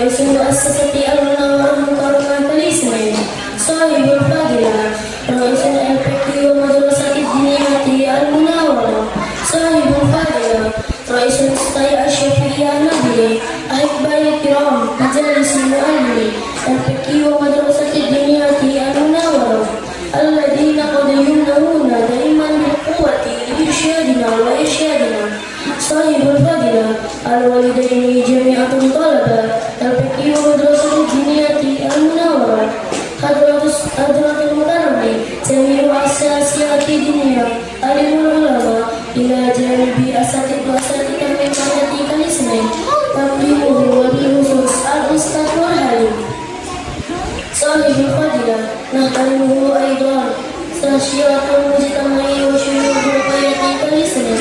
رئيس مؤسسة المنورة مكرمة الإسلام صاحب الفضيلة رئيس الفقه ومدرسة الدينية المنورة صاحب الفضيلة رئيس المستشفى الشفيع النبيل أحبائي الكرام مجالس المؤلمين الفقه ومدرسة الدينية المنورة الذين قد يمنعون دائما بالقوة لإرشادنا وإرشادنا صاحب الفضيلة الوالدين جميع الطلبة الفقه ومدرسة الدينية المنورة حضرات المكرمين جميع أساسيات الدنيا العلماء إلى جانب أساتذة من قادة الإسلام تقديمه وبالخصوص الأستاذ والحليم صاحب الفضيلة نحترمه أيضا ساشيات المجتمع وشيوخ قادة الإسلام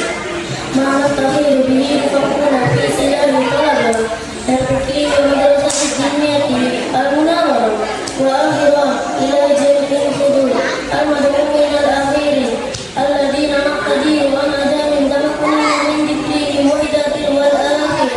مع التخير به لتكون في سلال الطلبة الفقه ومدرسة الدينية المنورة وآخرا إلى جميع الحضور المدعوين الآخرين الذين نقتدي ونادى من تمكننا من ذكرهم وإدارة والآخر.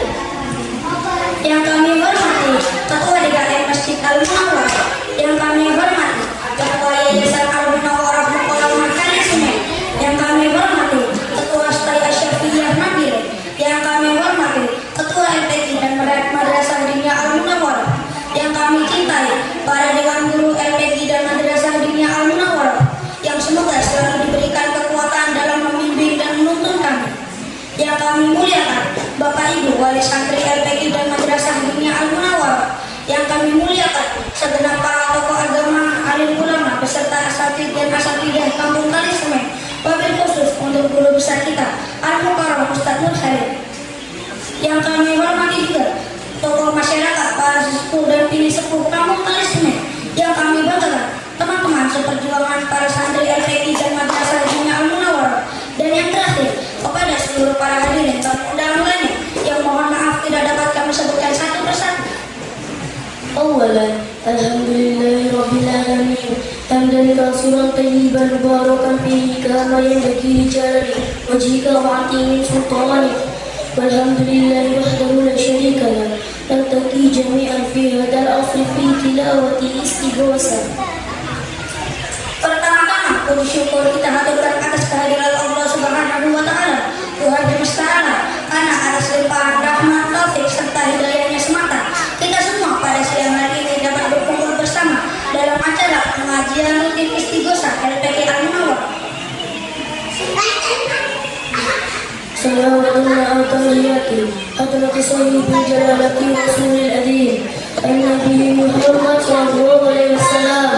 Yang kami hormati Ketua DKM Masjid Al-Munawwarah, yang kami hormati Ketua Yayasan Al-Munawwarah Mukarramah Kalisme, yang kami hormati Ketua Stay Asyafiyah Nabil, yang kami hormati Ketua LPK dan Madrasah Diniyah Al-Munawwarah, yang kami cintai para dewan guru LPK dan Madrasah Diniyah Al-Munawwarah, yang semoga selalu diberikan kekuatan dalam membimbing dan menuntun kami, yang kami muliakan Bapak Ibu Wali Santri LPK dan Madrasah Diniyah Al-Munawwarah, yang kami muliakan segenap para tokoh agama, alim ulama beserta asatidz dan asatidzah Kampung Kalisme, wabil khusus untuk guru besar kita Al-Mukarram Ustadz Nur Khalid, yang kami hormati juga tokoh masyarakat, para sesepuh dan pilih sepuh Kampung Kalisme, yang kami banggakan teman-teman seperjuangan para santri LPK dan Madrasah Diniyah Al-Munawwarah, dan yang terakhir kepada seluruh para hadirin tamu undangan lainnya yang mohon maaf tidak dapat kami sebutkan satu persatu. أولا الحمد لله رب العالمين حمدا كثيرا طيبا مباركا فيه كما ينبغي لجلال وجهك وعظيم سلطانك والحمد لله وحده لا شريك له نلتقي جميعا في هذا العصر في تلاوة استغاثة. Pertama-tama puji syukur kita haturkan atas kehadiran Allah Subhanahu wa Ta'ala, Tuhan semesta alam, karena atas limpahan rahmat, taufik serta hidayahnya semata kita semua pada siang hari ini dapat berkumpul bersama dalam acara pengajian rutin Istighosah LPK Al-Munawwarah. صلواتنا وتحياتي حضرة صاحب الجلالة رسول الأديم النبي محمد صلى الله عليه وسلم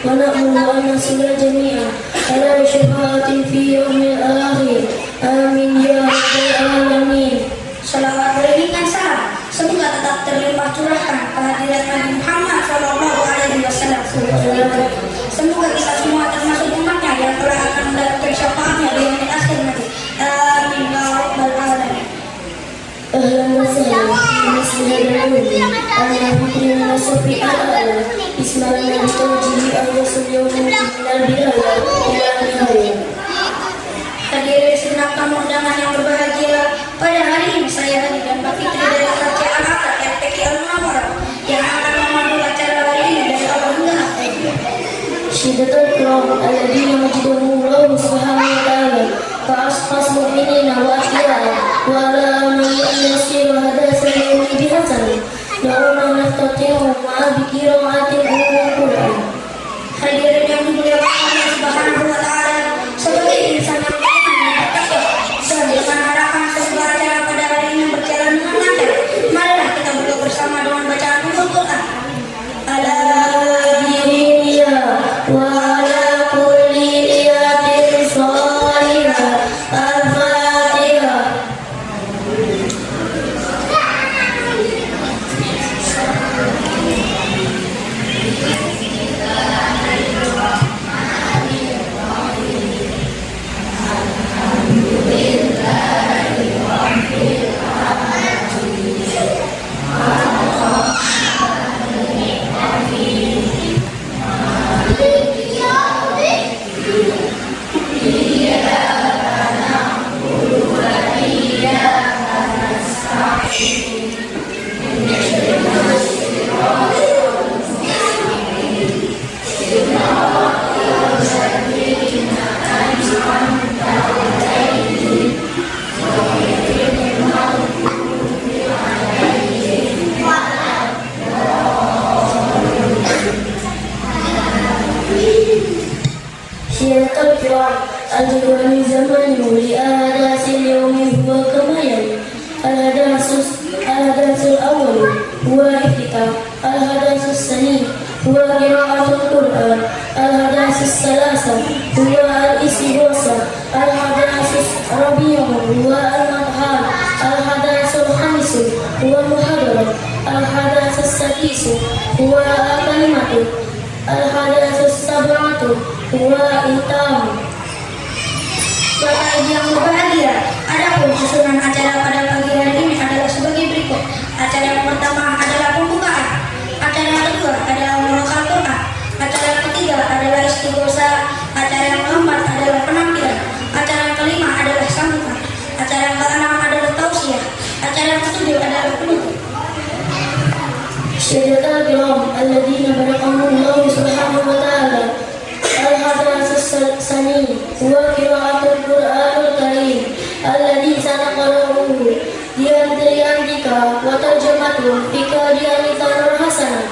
ونأمل أن نصل جميعا على شفاعة في يوم الآخر آمين يا رب العالمين. Salawat beriringan salam semoga tetap terlimpah curahkan kehadiran Nabi Muhammad Sallallahu Alaihi Wasallam. Semoga kita semua termasuk umatnya yang telah akan mendapatkan syafaatnya di yaumil akhir nanti. Amin ya rabbal alamin. أهلا وسهلا في مثل هذا اليوم أنا بكر صفي الأعلى اسمعنا بتوجيه أيسر يوم من البداية إلى النهاية. Hadirin segenap tamu undangan yang berbahagia, pada hari ini saya Hadi dan Mbak Fitri dari Fathia Al-Akad LPK Al-Munawwarah yang akan memandu acara hari ini dari awal hingga akhir. شدة الكرام الذين مجدهم الله سبحانه وتعالى فأشخاص مؤمنين وأحياء وعلى من يسير هذا اليوم بحسن دعونا نفتتح مع بقراءة القرآن. Hadirin yang dimuliakan Allah Subhanahu wa Ta'ala, sebagai insan yang beriman dan bertakwa, dan dengan harapan sebuah acara pada hari ini berjalan dengan lancar, marilah kita berdoa bersama dengan bacaan Al-Quran. الحسن هو الاستغاثة. الحدث الربيع هو المظهر. الحدث الخامس هو المحاضرة. الحدث السادس هو الكلمة. الحدث السابع هو الإتام. Bapak Ibu yang berbahagia, adapun susunan acara pada pagi hari ini adalah sebagai berikut. Acara yang pertama adalah pembukaan. Acara yang kedua adalah murojaah Quran. Acara yang ketiga adalah istighosa. Acara yang keempat adalah penampilan. Acara yang kelima adalah sambutan. Acara yang keenam adalah tausiah. Acara yang ketujuh adalah penutup. سيدنا الكرام الذين بلغهم الله سبحانه وتعالى. الحدث الثاني هو قراءة القرآن الكريم الذي سنقرأه بأنت وترجمته بقراءة حسنة.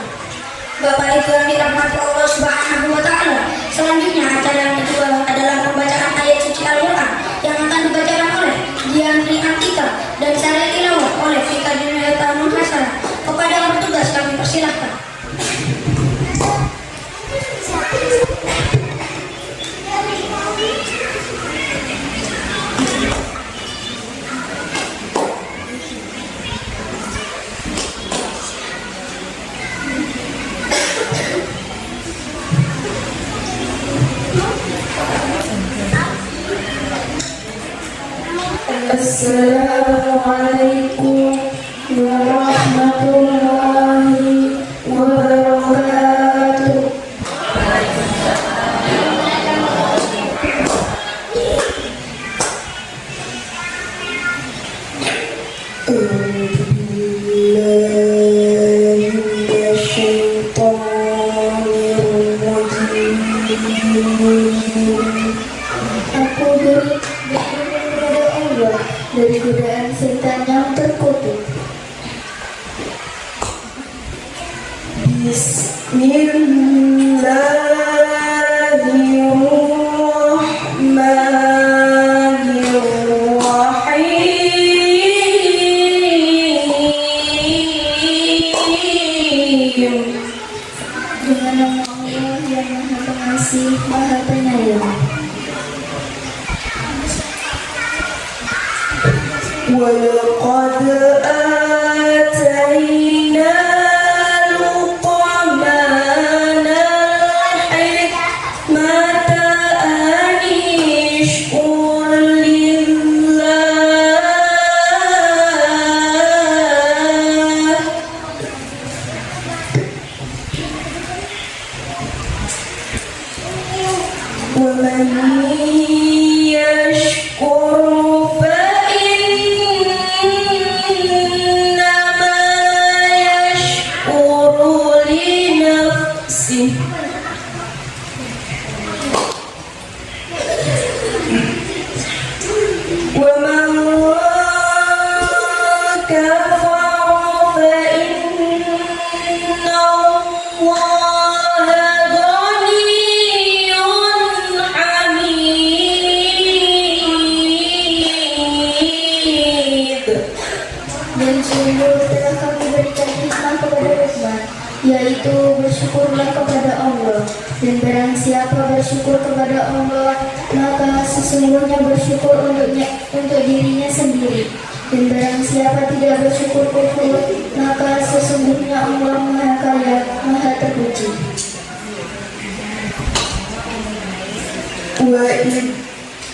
Bapak Ibu yang dirahmati Allah Subhanahu wa taala. Selanjutnya acara yang kedua adalah pembacaan ayat suci Al-Qur'an yang akan dibacakan oleh Diandri Antika dan Syarah Tilawah oleh Fika Dinayata Hasanah. Kepada yang bertugas kami persilahkan. Assalamualaikum warahmatullahi wabarakatuh. Aku berlindung kepada Allah dari godaan setan yang terkutuk. Bismillahirrahmanirrahim. Dengan nama Allah yang Maha Pengasih, Maha Penyayang. وَلَقَدْ آتَيْنَا لُقْمَانَ الْحِكْمَةَ أَنِ اشْكُرْ لِلَّهِ وَمَنْ يَشْكُرْ ومن كفر فإن الله غني حميد. Dan sungguh telah kami berikan hikmah kepada Luqman, yaitu bersyukurlah kepada Allah. Dan barang siapa bersyukur kepada Allah, maka sesungguhnya bersyukur untuk dirinya sendiri. Dan barang siapa tidak bersyukur kufur, maka sesungguhnya Allah Maha Kaya, Maha Terpuji. Wa id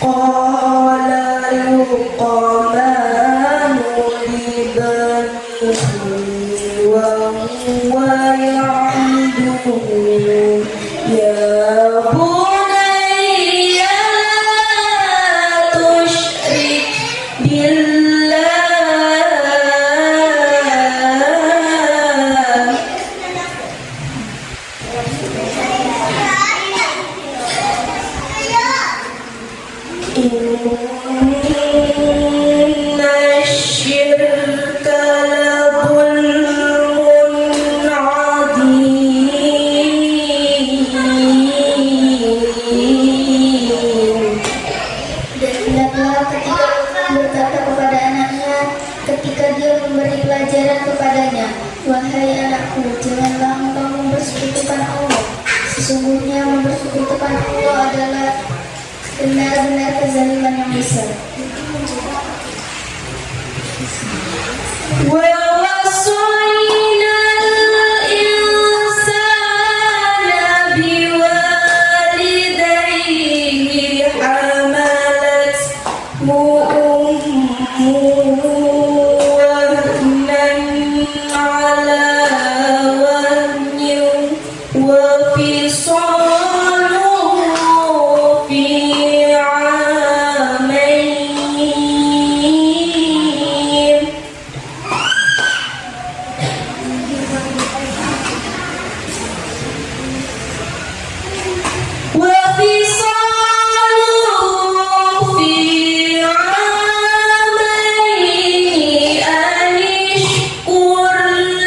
qala Luqmanu libanihi wa huwa ya'iduhu ya bunayya la tusyrik billah. Inna syirka la zulmun adzim. Dan ingatlah ketika Luqman berkata kepada anaknya ketika dia memberi pelajaran kepadanya, wahai anakku, janganlah engkau mempersekutukan Allah. Sesungguhnya bersyukur kepada Allah adalah benar-benar kezaliman yang besar. ووصينا الإنسان بوالديه حملته أمه وهنا على وهن وفصاله في عامين وفصاله في عامين أن اشكر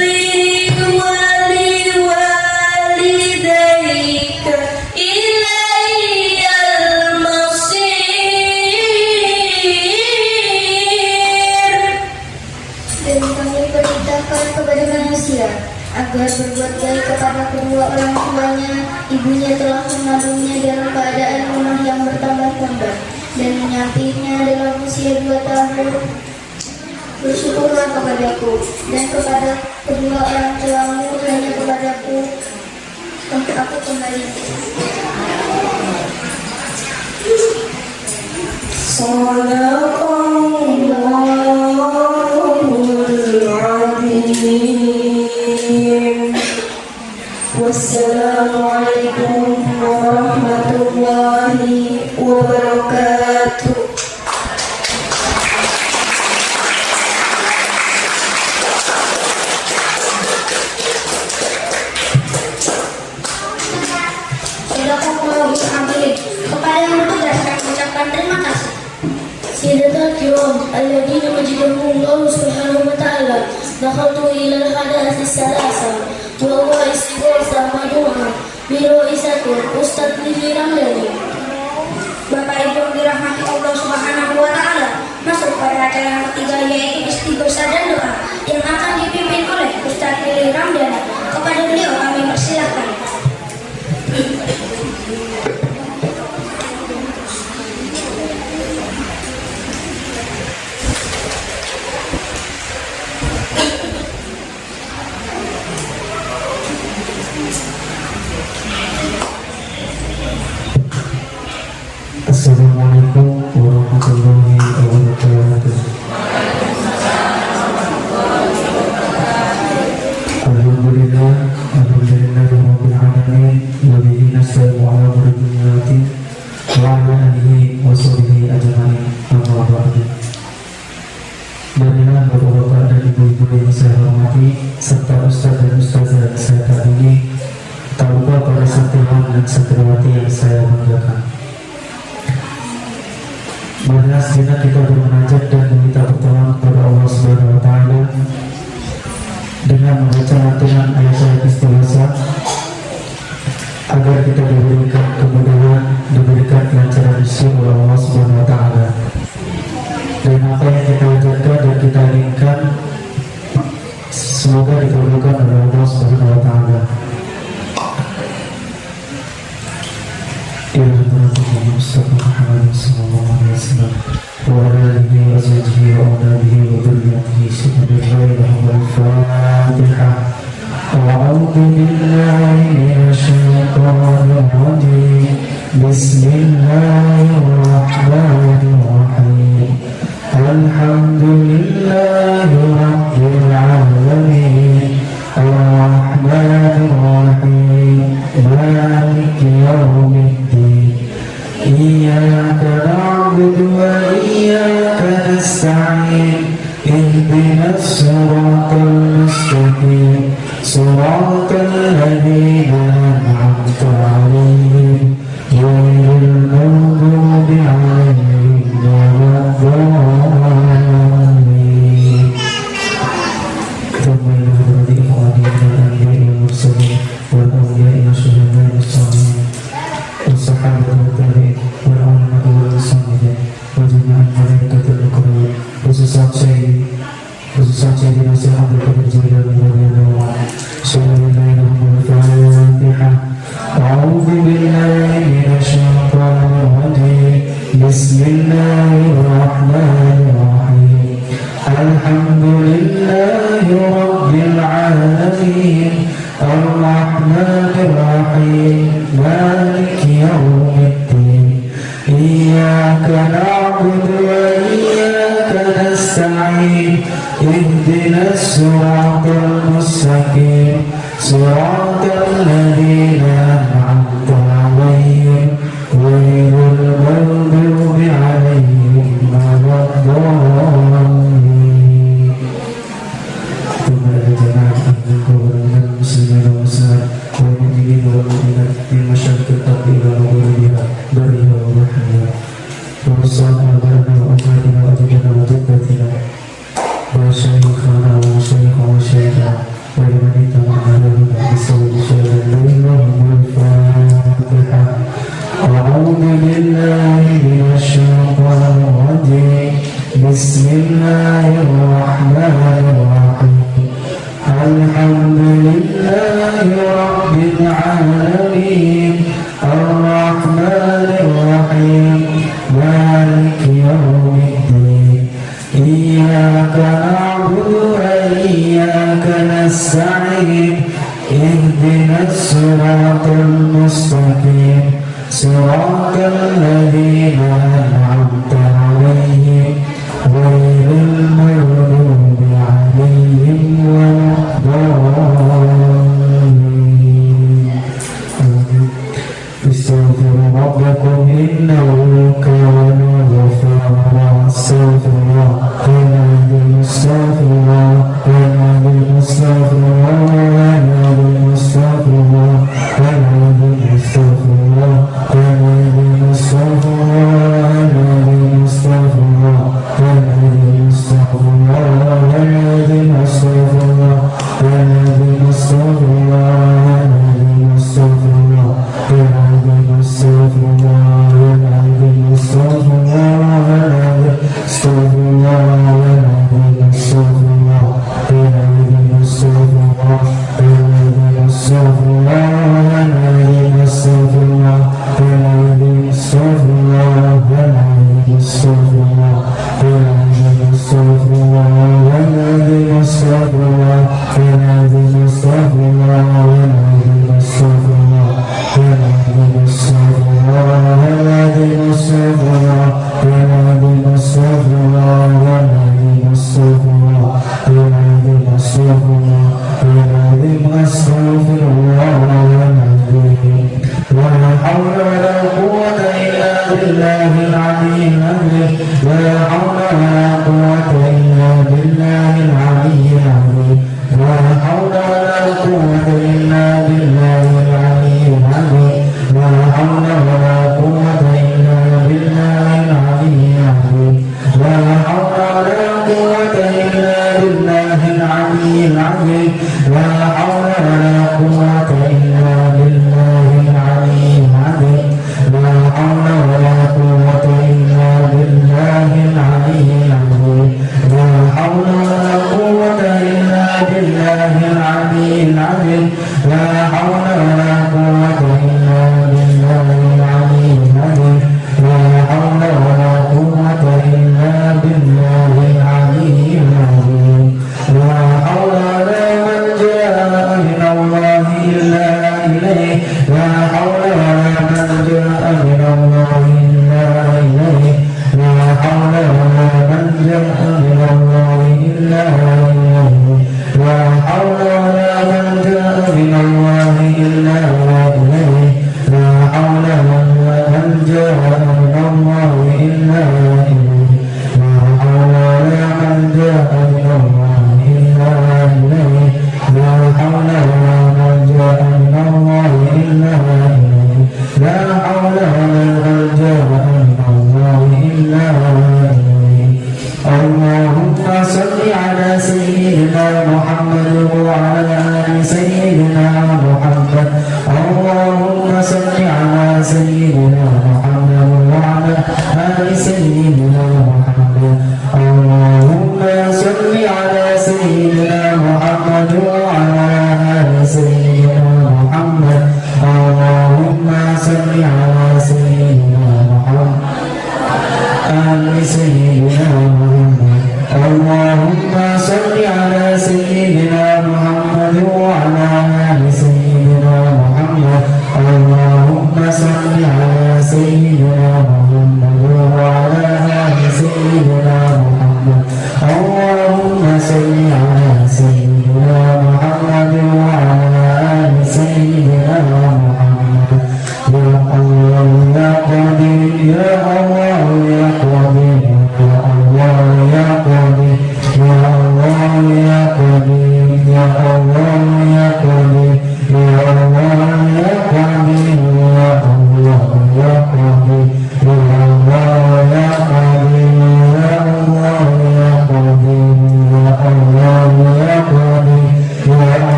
لي ولوالديك إلي المصير. Dan kami perintahkan kepada manusia agar berbuat baik kepada kedua orang tuanya. Ibunya telah mengandungnya dalam keadaan lemah yang bertambah-tambah dan menyapitnya dalam usia 2 tahun. Bersyukurlah kepadaku dan kepada kedua orang tuamu, hanya kepadaku untuk aku kembali. Sadaqallahul Azim. Wassalamualaikum warahmatullahi wabarakatuh. Sadaqallahul Azim. Kepada yang bertugas kami ucapkan terima kasih. Sayyidina kiram alladhina majidahumullahu subhanahu wa ta'ala dakhaltu ila al-hadath as-salasa wa huwa istighatha madu'a biro'isatul Ustadz Lili Ramdhani. Bapak Ibu yang dirahmati Allah Subhanahu wa Ta'ala, masuk pada acara yang ketiga, yaitu istighosah dan doa yang akan dipimpin oleh Ustadz Lili Ramdhani. Kepada beliau kami persilahkan. Assalamualaikum warahmatullahi wabarakatuh. Alhamdulillah, rabbil alamin, wa bihi nasta'inu ala umuri dunya wa din, wa ala alihi wa sahbihi ajma'in. Amma ba'du. Marilah bapak-bapak dan ibu-ibu yang saya hormati, serta ustaz dan ustazah yang saya kagumi, tak lupa para santriwan dan santriwati yang saya banggakan. Marilah sejenak kita bermunajat dan meminta pertolongan kepada Allah Subhanahu wa Ta'ala dengan membaca lantunan ayat-ayat istighosah agar kita diberikan kemudahan, diberikan kelancaran rezeki oleh Allah Subhanahu wa Ta'ala. Dan apa yang kita jaga dan kita inginkan semoga dikabulkan oleh Allah Subhanahu wa Ta'ala. Mustafa Muhammad sallallahu alaihi wasallam wa ala alihi wa sahbihi wa awlihi wa dhurriyyatihi al-Fatihah. A'udzu billahi minasy syaithanir rajim. Bismillahirrahmanirrahim. Alhamdulillahi rabbil alamin. Ar-Rahmanir Rahim. Maliki yaumiddin. Iyyaka na'budu wa iyyaka nasta'in. Ihdinas siratal mustaqim. Siratal ladzina an'amta 'alaihim ghairil maghdubi 'alaihim waladdallin. Thumma yuhdi ikhwanina al-anbiya'i wal-mursalin wal-awliya'i wash-shuhada'i was-salihin والصحابة والتابعين والعلماء والمصلين وجميع الملائكة المكرمين خصوصا سيدنا الشيخ عبد القادر الجيلاني رضي الله عنه. بسم الله الرحمن الرحيم. الفاتحة. أعوذ بالله من الشيطان الرجيم بسم الله الرحمن الرحيم الحمد لله رب العالمين الرحمن الرحيم مالك يوم الدين إياك نعبد وإياك نستعين اهدنا الصراط المستقيم صراط الذين أنعمت عليهم غير المغضوب عليهم ولا الضالين. Kepada jemaah dan kaum muslimin dan muslimat, kaum mukminin wal mukminat di masyarakat Tabligh Al-Ghurbiyyah dari Rahimah. Urusan abarna wa abarna wa ajibna wa jibbatina wa syayikhana wa syayikhana wa syayikhana wa limanita wa ahlahuna bisawli syaitan lahumul fatihah. A'udhu billahi minasyaitanir rajim. Bismillahirrahmanirrahim. Alhamdulillahi rabbil alamin arrahmanir rahim maliki yaumiddin iyyaka na'budu wa iyyaka nasta'in ihdinas siratal mustaqim siratal ladzina an'amta 'alaihim ghairil maghdubi 'alaihim waladdallin. Istaghfiru rabbakum innahu kana ghaffara. Astaghfirullah astaghfirullah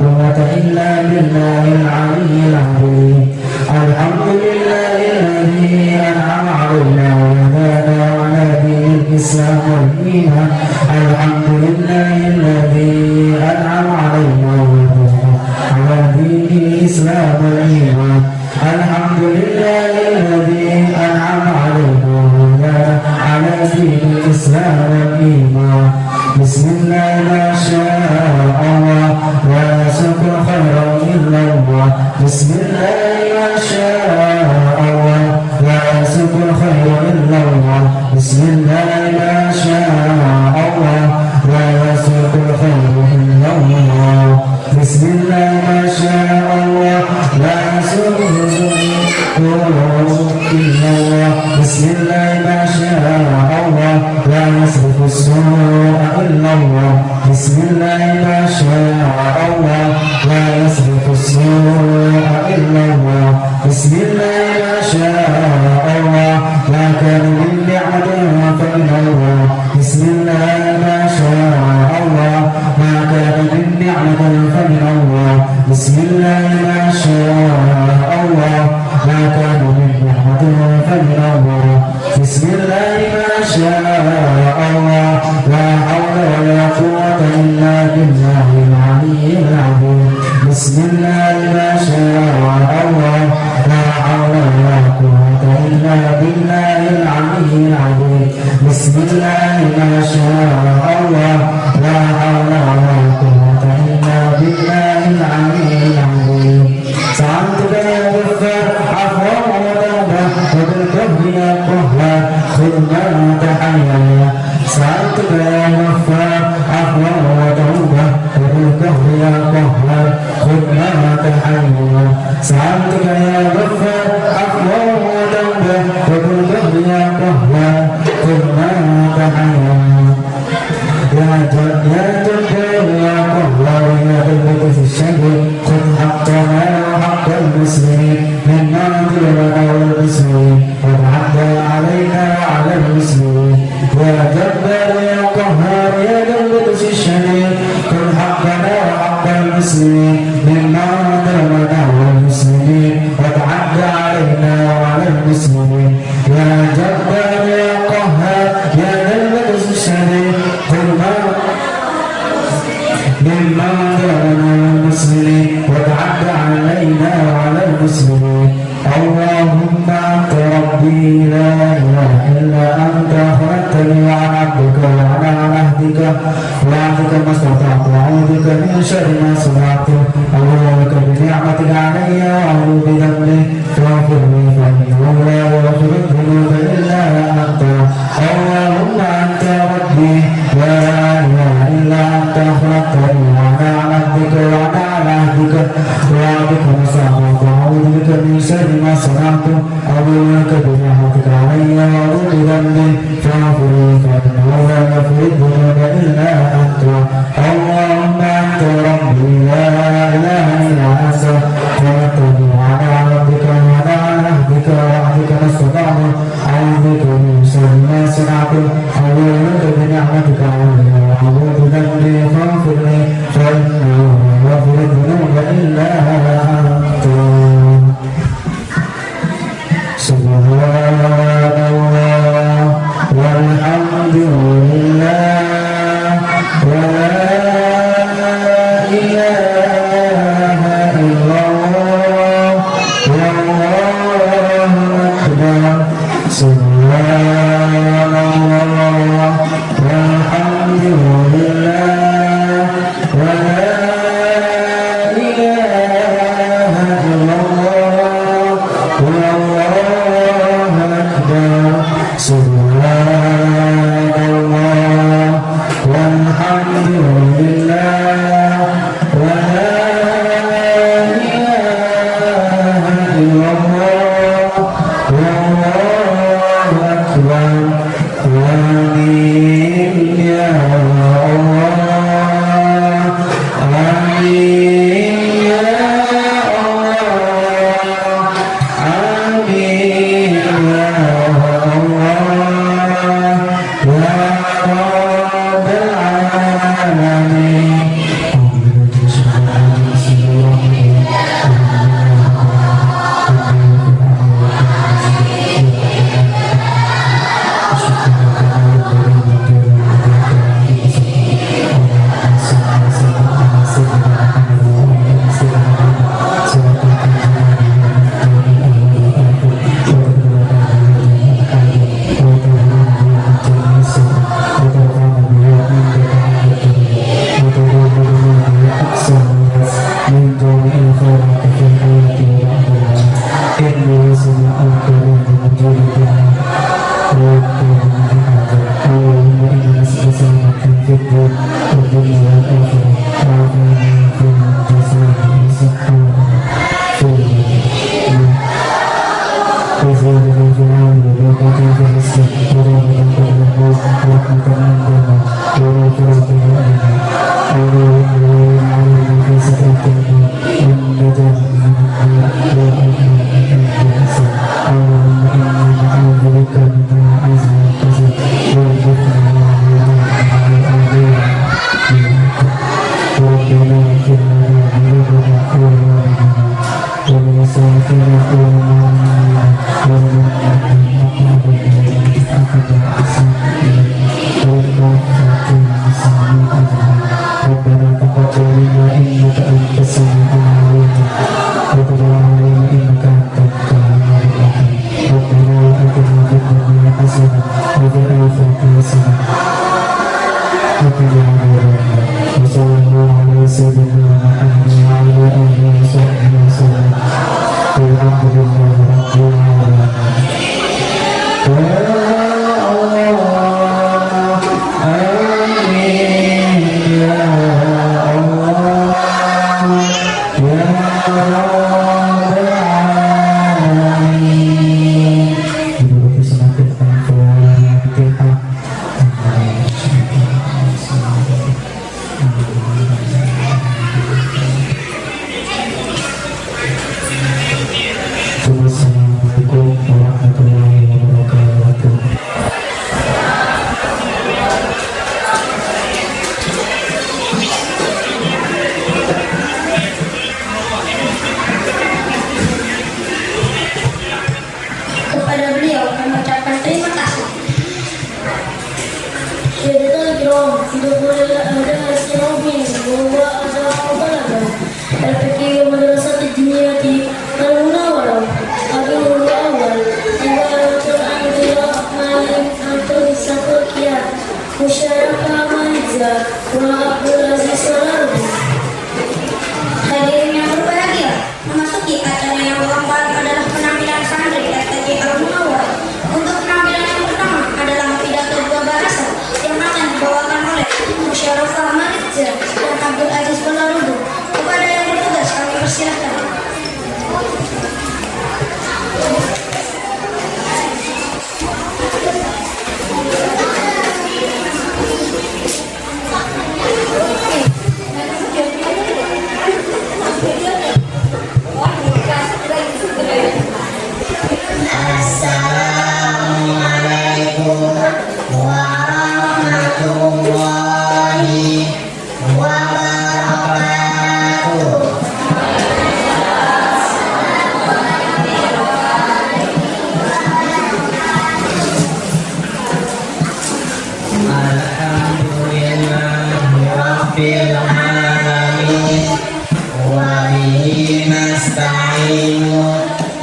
قوة إلا بالله العلي العظيم. الحمد لله الذي أنعم علينا وهدانا على دين الإسلام والإيمان. الحمد لله الذي أنعم علينا وهدانا على دين الإسلام والإيمان. الحمد لله الذي أنعم علينا وهدانا على دين الإسلام والإيمان. بسم الله ما شاء الله لا يسوق خيرا إلا الله. بسم الله ما شاء الله لا يسوق الخير إلا الله. بسم الله ما شاء الله لا يسوق الخير إلا الله. بسم الله ما شاء الله لا يسوق إلا الله. بسم الله ما شاء الله لا يصرف السوء إلا الله. بسم الله ما شاء الله لا يصرف السوء إلا الله. بسم الله ما شاء الله ما كان من نعمة فمن الله. بسم الله ما شاء الله ما كان من نعمة فمن الله. بسم الله ما شاء الله ما كان من نعمة فمن الله. بسم الله ما شاء الله لا حول ولا قوة إلا بالله العلي العظيم. بسم الله ما شاء الله لا حول ولا قوة إلا بالله العلي العظيم. بسم الله ما شاء الله لا حول ولا قوة إلا بالله العلي العظيم. سألتك يا غفار عفوا وتوبة وبالكفر يا قهار خذ ما تحيا. سألتك يا غفار عفوا وتوبة وبالكفر يا قهار خذ ما تحيا. سألتك يا غفار عفوا وتوبة وبالكفر يا قهار خذ ما تحيا. يا جبار يا قهار يا ذلك في الشهر خذ حقنا وحق المسلمين منا ظلمنا والمسلمين وتعدى علينا وعلى المسلمين. يا جبار يا قهار يا ذلك في الشهر خذ حقنا وحق المسلمين منا ظلمنا والمسلمين وتعدى علينا وعلى المسلمين. يا جبار يا قهار يا ذلك في الشهر خذ مما ظلمنا المسلمين وتعدى علينا وعلى المسلمين. اللهم أنت ربي لا إله إلا أنت خلقتني وأنا عبدك وأنا على عهدك ووعدك ما استطعت وأعوذ بك من شر ما صنعت. أعوذ بك بنعمتك علي وأعوذ بذنبي فاغفر لي فإنه لا يغفر الذنوب إلا أنت. اللهم أنت ربي لا إله إلا أنت خلقتني وأنا على عهدك وأنا على عهدك ووعدك ما استطعت وأعوذ بك من شر ما صنعت. أعوذ بك بنعمتك علي وأعوذ بذنبي فاغفر لي فإنه لا يغفر الذنوب إلا أنت. اللهم أنت ربي لا إله إلا أنت خلقتني وأنا على عهدك وأنا على عهدك ووعدك ما استطعت. أعوذ بك من شر ما صنعت. أعوذ بك بنعمتك علي وأعوذ بذنبي فاغفر لي فإنه لا يغفر الذنوب إلا أنت. سبحان الله والحمد لله ولا Assalamualaikum warahmatullahi wabarakatuh. Kepada beliau kami ucapkan terima kasih. Syaitan kiram, dukul ada sinobin, bahwa ada balaga. Al-Fakir Madrasah Diniyati Al-Munawwarah. Agung awal, Ibadah Al-Qur'an Malik Antum Sakokia, Musyarakah Maniza, wa Abdul Aziz Salardi. Hadirin yang berbahagia, memasuki acara yang keempat adalah penampilan santri FTG Al-Munawwarah. Untuk penampilan yang pertama adalah pidato dua bahasa yang akan dibawakan oleh Musyarakah Maniza dan Abdul Aziz Salardi. Kepada yang bertugas kami persilahkan. Assalamualaikum warahmatullahi wabarakatuh. Alhamdulillahirabbil alamin wa bihi nasta'inu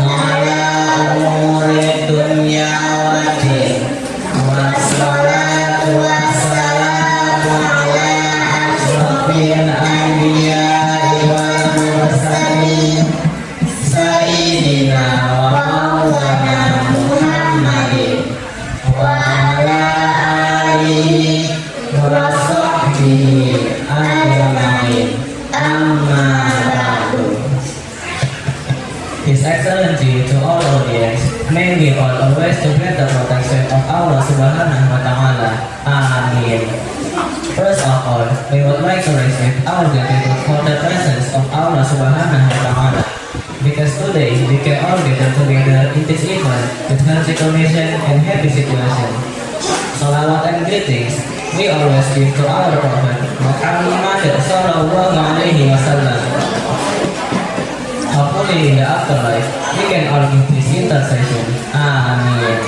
ala umuri dunya waddin. Wassalatu wassalamu ala asyrafil anbiya'i wal mursalin sayyidina wa maulana Muhammadin wa ala alihi wa sahbihi ajma'in. Amma ba'du. His Excellency, to all audience, may we all always to get the protection of Allah Subhanahu wa Ta'ala. Amin. First of all, we would like to receive our gratitude for the presence of Allah Subhanahu wa Ta'ala. Because today we can all gather together in this event with healthy condition and happy situation. Salawat and greetings we always give to our Prophet Muhammad sallallahu alaihi wasallam. Hopefully in the afterlife, we can all give this intercession. Amin.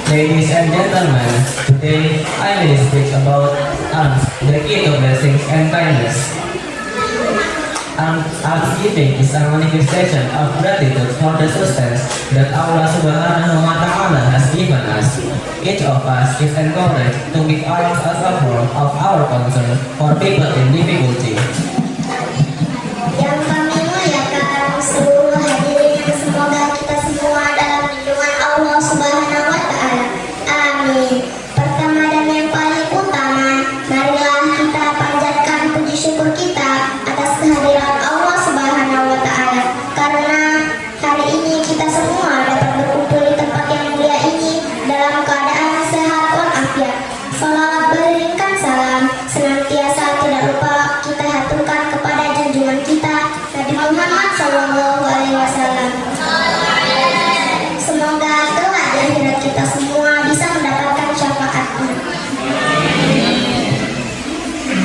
Ladies and gentlemen, today I will speak about alms, the key to blessings and kindness. Almsgiving is a manifestation of gratitude for the sustenance that Allah Subhanahu wa Ta'ala has given us. Each of us is encouraged to give alms as a form of our concern for people in difficulty. Yang kami muliakan seluruh hadirin yang semoga kita semua dalam lindungan Allah Subhanahu wa Ta'ala. Amin. Pertama dan yang paling utama, marilah kita panjatkan puji syukur kita atas kehadiran Allah Subhanahu wa Ta'ala, karena hari ini kita semua dapat berkumpul di tempat yang mulia ini dalam keadaan sehat walafiat. Salawat beriringkan salam senantiasa tidak lupa kita haturkan kepada junjungan kita Nabi Muhammad Sallallahu Alaihi Wasallam. Semoga kelak di akhirat kita semua bisa mendapatkan syafaatnya.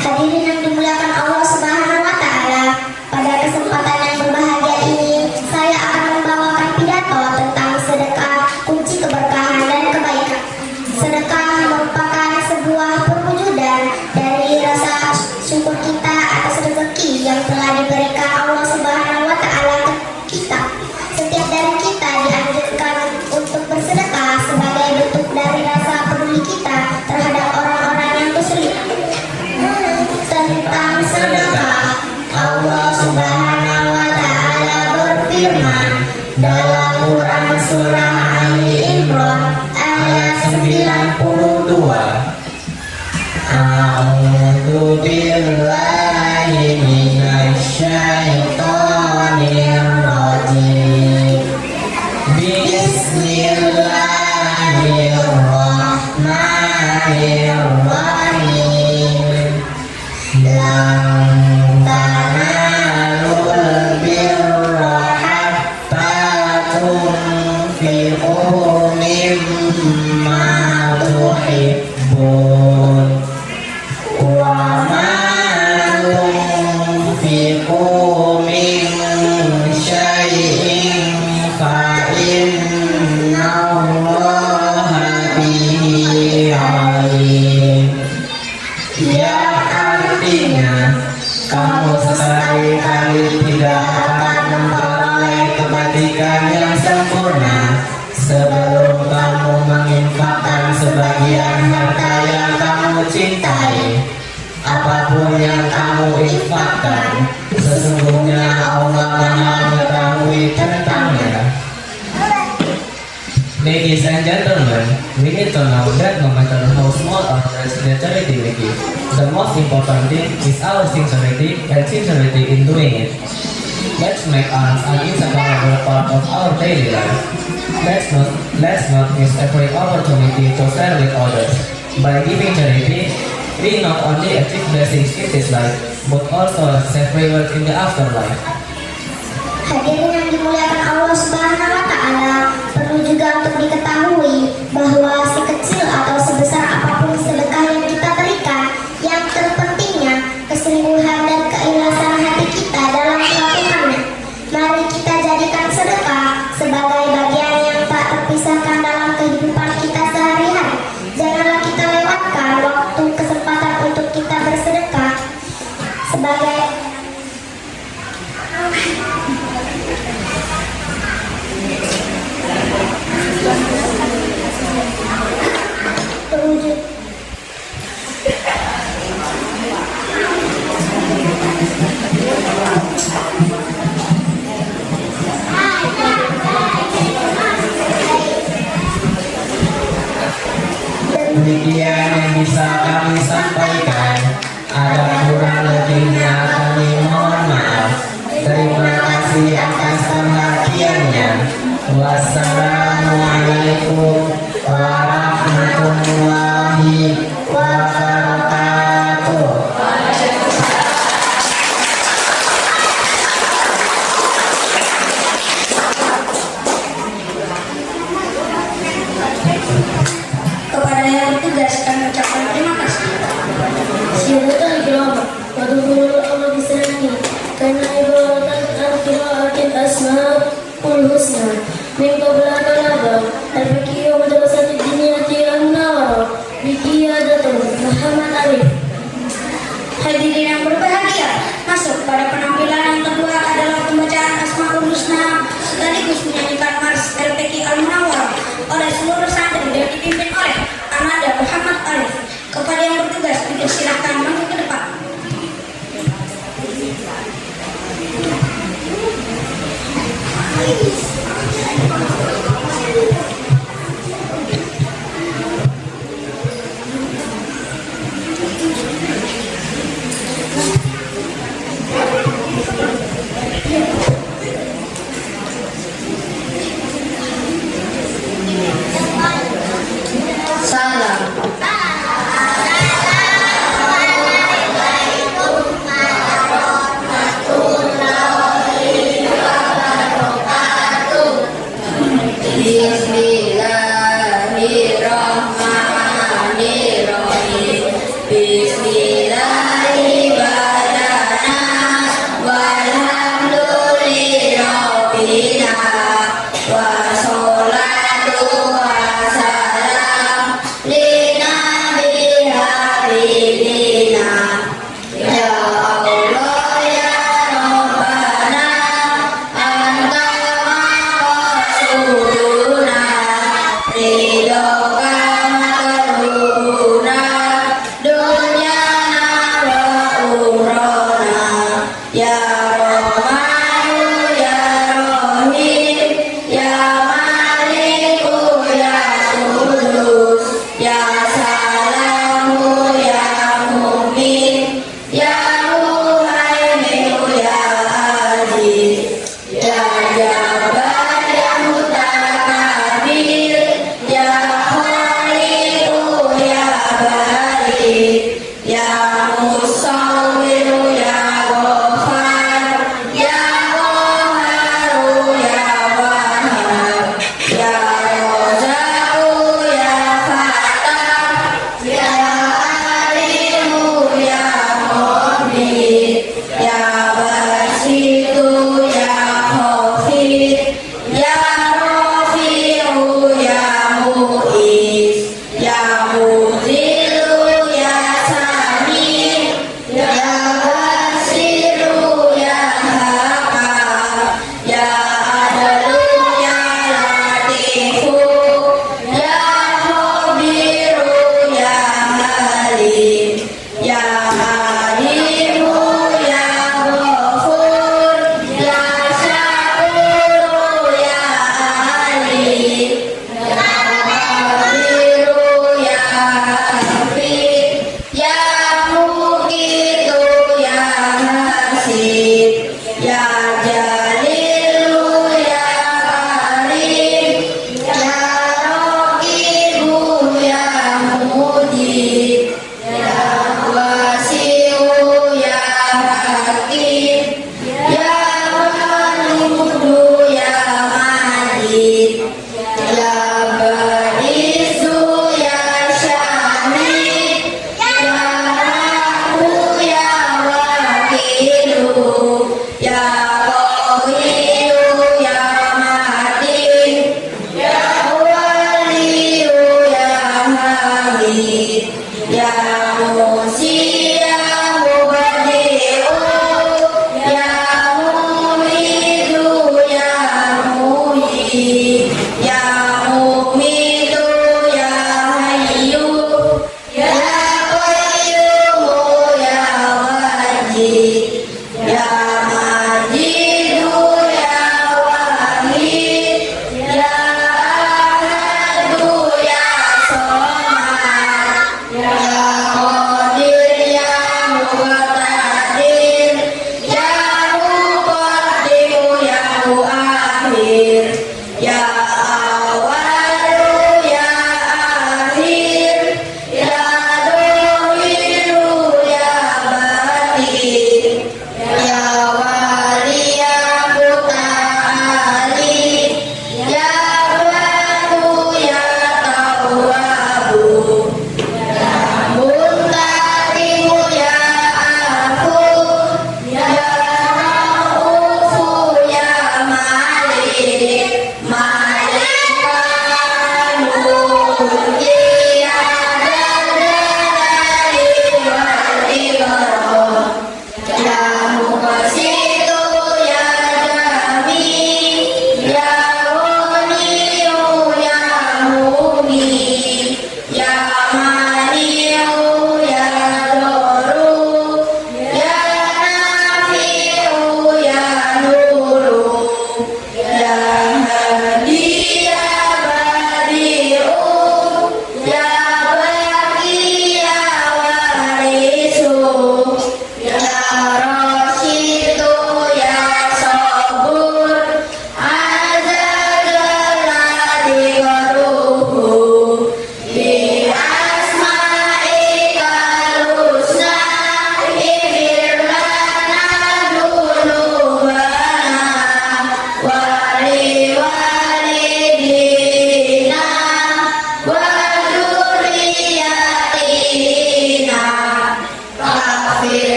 Hadirin yang dimuliakan Allah Subhanahu Wa Taala, pada kesempatan yang berbahagia ini dalam Quran surah Ali Imran ayat 92. A'udzu billahi minasyaitonir rajim. Bismillahirrahmanirrahim. Lan tanalul birra hatta tunfiqu mimma tuhibbun wa ma tunfiqu min syai'in fa innallaha bihi alim. Yang artinya kamu sekali-kali tidak akan memperoleh kebaikan yang sempurna sebelum kamu menginfakkan sebagian harta yang kamu cintai. Apapun yang kamu infakkan, sesungguhnya Allah Maha mengetahui tentangnya. Ladies and gentlemen, we need to know that no matter how small or large the charity we give, the most important thing is our sincerity and sincerity in doing it. Let's make alms an inseparable part of our daily life. Let's not miss every opportunity to share with others. By giving charity, we not only achieve blessings in this life, but also save reward in the afterlife. Hadirin yang dimuliakan Allah Subhanahu wa Ta'ala, perlu juga untuk diketahui bahwa sekecil atau sebesar apapun sedekah yang kita berikan, yang terpentingnya kesungguhan dan keikhlasan hati kita dalam melakukannya. Mari kita jadikan sedekah sebagai bagian yang tak terpisahkan dalam kehidupan kita sehari-hari. Janganlah kita lewatkan waktu kesempatan untuk kita bersedekah sebagai terwujud. Demikian yang bisa kami sampaikan. Ada kurang lebihnya kami mohon maaf. Terima kasih atas perhatiannya. Wassalamualaikum warahmatullahi wabarakatuh. Kepada yang bertugas kami ucapkan terima kasih. Syahadatul kiram wa dukhulul Allah bisanani kana ibaratan al-qira'atil asma'ul husna min qabla talaba al-fakiyya madrasatid diniyati al-munawwarah biqiyadatul Muhammad Arif. Hadirin yang berbahagia, masuk pada penampilan yang kedua adalah pembacaan Asmaul Husna sekaligus menyanyikan Mars LPQ Al-Munawwarah oleh seluruh santri dan dipimpin oleh Ananda Muhammad Arif. Kepada yang bertugas dipersilakan maju ke depan.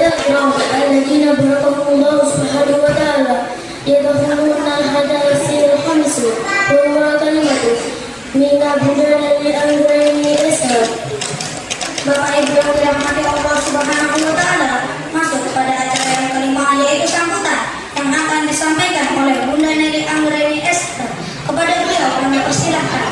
الأكرم الذين بركهم الله سبحانه وتعالى يدخلون الهدايا السير الخمس وهو كلمة من بدنا للأمرين إسهال. Bapak Ibu yang dirahmati Allah Subhanahu wa taala, masuk kepada acara yang kelima, yaitu sambutan yang akan disampaikan oleh Bunda Neli Anggreni Esther. Kepada beliau kami persilahkan.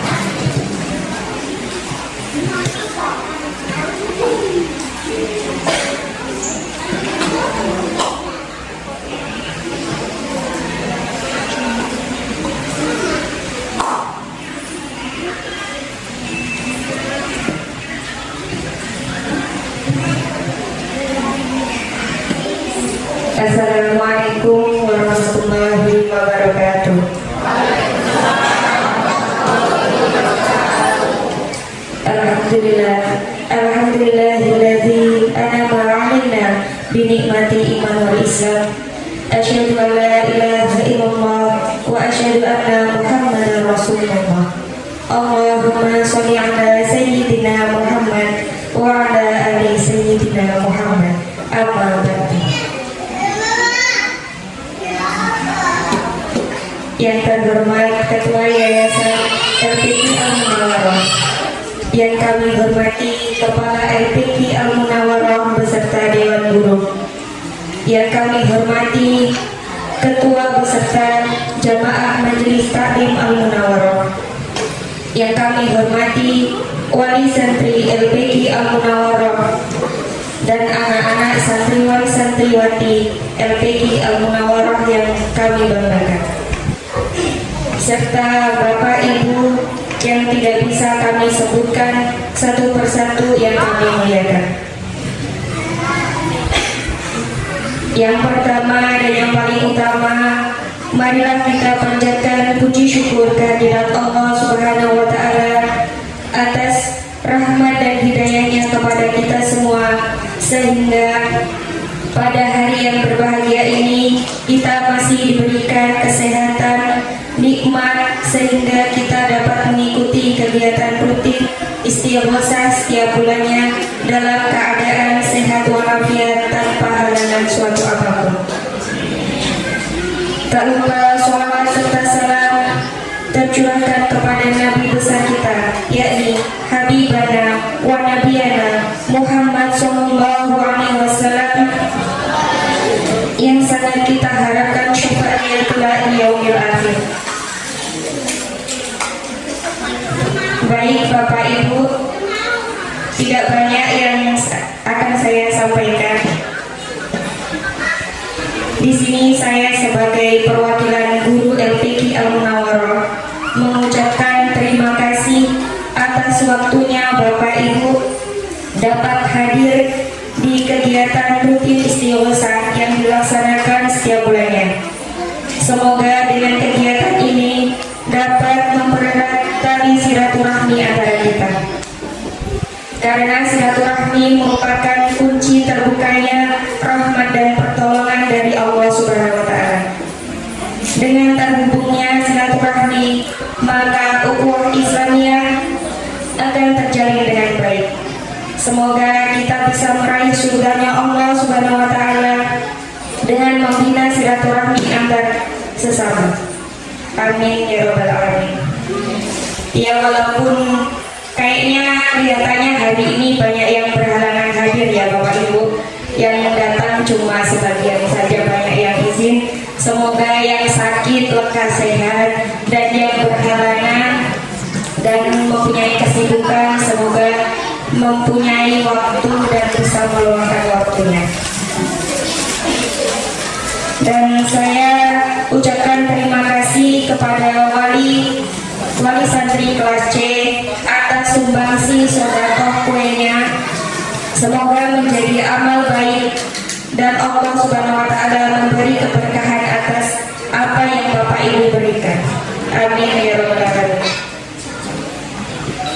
Assalamualaikum warahmatullahi wabarakatuh. Alhamdulillahilladzi an'ama 'alaina bi ni'mati iman wal Islam. Asyhadu an la ilaha illallah wa asyhadu anna Muhammadar Rasulullah. Allahumma shalli ala sayyidina Muhammad wa ala ali sayyidina Muhammad. Amma ba'du. Yang terhormat Ketua Yayasan LPK Al-Munawarah, yang kami hormati Kepala LPK Al-Munawarah beserta Dewan Guru, yang kami hormati Ketua beserta Jamaah Majelis Taklim Al-Munawarah, yang kami hormati Wali Santri LPK Al-Munawarah dan anak-anak santriwan-santriwati LPK Al-Munawarah yang kami banggakan, serta Bapak Ibu yang tidak bisa kami sebutkan satu persatu yang kami muliakan. Yang pertama dan yang paling utama, marilah kita panjatkan puji syukur kehadirat Allah Subhanahu wa taala atas rahmat dan hidayahnya kepada kita semua, sehingga pada hari yang berbahagia ini kita masih diberikan kesehatan, nikmat, sehingga kita dapat mengikuti kegiatan rutin istighosah setiap bulannya dalam keadaan sehat walafiat tanpa halangan suatu apapun. Tak lupa sholawat serta salam tercurahkan kepada Nabi besar kita, yakni Habibana wa Nabiyana Muhammad sallallahu alaihi wasallam, yang sangat kita harapkan syafaatnya kelak di yaumil akhir. Baik Bapak Ibu, tidak banyak yang akan saya sampaikan. Di sini saya sebagai perwakilan guru LPK Al-Munawarah mengucapkan terima kasih atas waktunya Bapak Ibu dapat hadir di kegiatan rutin istighosah yang dilaksanakan setiap bulannya. Semoga dengan kegiatan ini dapat mempererat tali silaturahmi antara kita, karena silaturahmi merupakan kunci terbukanya rahmat dan pertolongan dari Allah Subhanahu wa taala. Dengan terhubungnya silaturahmi, maka ukhuwah Islamiyah akan terjalin dengan baik. Semoga kita bisa meraih surganya Allah Subhanahu wa taala dengan membina silaturahmi antar sesama. Amin ya rabbal alamin. Ya, walaupun kayaknya kelihatannya hari ini banyak yang berhalangan hadir ya Bapak Ibu, yang datang cuma sebagian saja, banyak yang izin. Semoga yang sakit lekas sehat, dan yang berhalangan dan mempunyai kesibukan semoga mempunyai waktu dan bisa meluangkan waktunya. Dan saya ucapkan terima kasih kepada wali santri kelas C atas sumbangsi sedekah kuenya. Semoga menjadi amal baik dan Allah Subhanahu wa taala memberi keberkahan atas apa yang Bapak Ibu berikan. Amin ya rabbal alamin.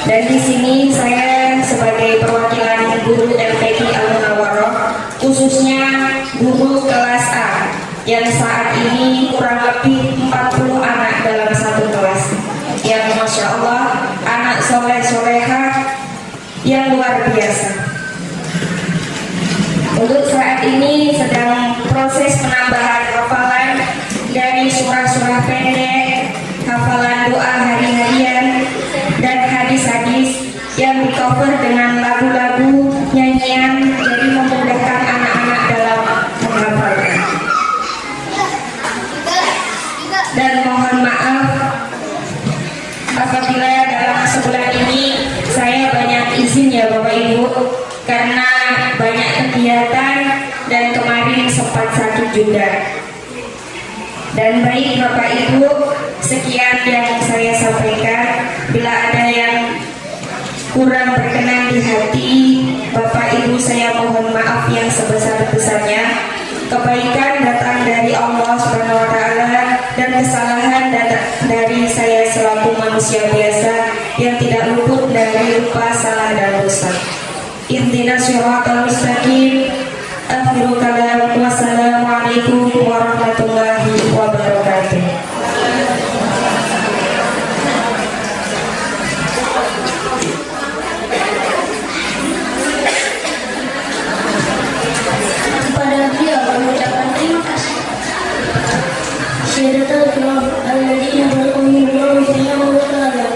Dan di sini saya sebagai perwakilan guru LPK Al-Munawarah, khususnya guru kelas A, yang saat ini kurang lebih 40 anak dalam satu kelas, yang Masya Allah anak soleh-solehah yang luar biasa. Untuk saat saat ini sedang proses penambahan hafalan dari surah-surah pendek, hafalan doa hari-harian, dan hadis-hadis yang di-cover dengan lagu-lagu nyanyian, jadi memudahkan anak-anak dalam menghafalkan. Dan mohon maaf apabila dalam sebulan ini saya banyak izin ya Bapak Ibu, karena banyak kegiatan dan kemarin sempat sakit juga. Dan baik Bapak Ibu, sekian yang saya sampaikan. Bila ada yang kurang berkenan di hati Bapak Ibu, saya mohon maaf yang sebesar-besarnya. Kebaikan datang dari Allah Subhanahu wa taala dan kesalahan datang dari saya selaku manusia biasa yang tidak luput dari lupa, salah dan dosa. Ihdinas shiratal mustaqim. Akhirul kalam. Wassalamualaikum warahmatullahi wabarakatuh. Kepada beliau mengucapkan terima kasih. Syahadatul kiram alladzina barakallahu fihim wa ta'ala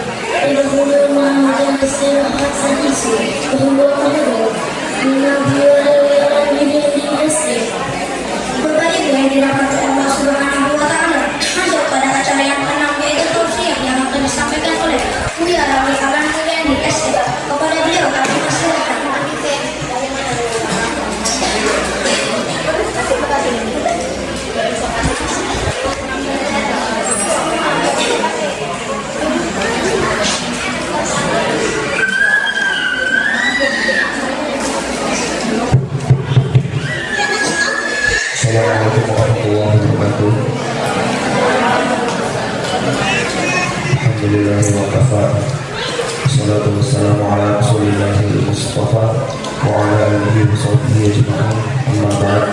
yadkhuluna ma'al istirahat sadisi wa huwa qadar minna biwala bidin asli. Bapak Ibu yang dirahmati Allah Subhanahu wa taala, masuk pada acara yang ke-6 yaitu tausiah yang akan disampaikan oleh Buya Rawi Alan Mulyani SD. Kepada beliau kami persilakan. Assalamualaikum warahmatullahi wabarakatuh. Alhamdulillahi wa kafa. Wassalatu wassalamu ala rasulillahil mustafa wa ala alihi wa sahbihi ajma'in. Amma ba'd.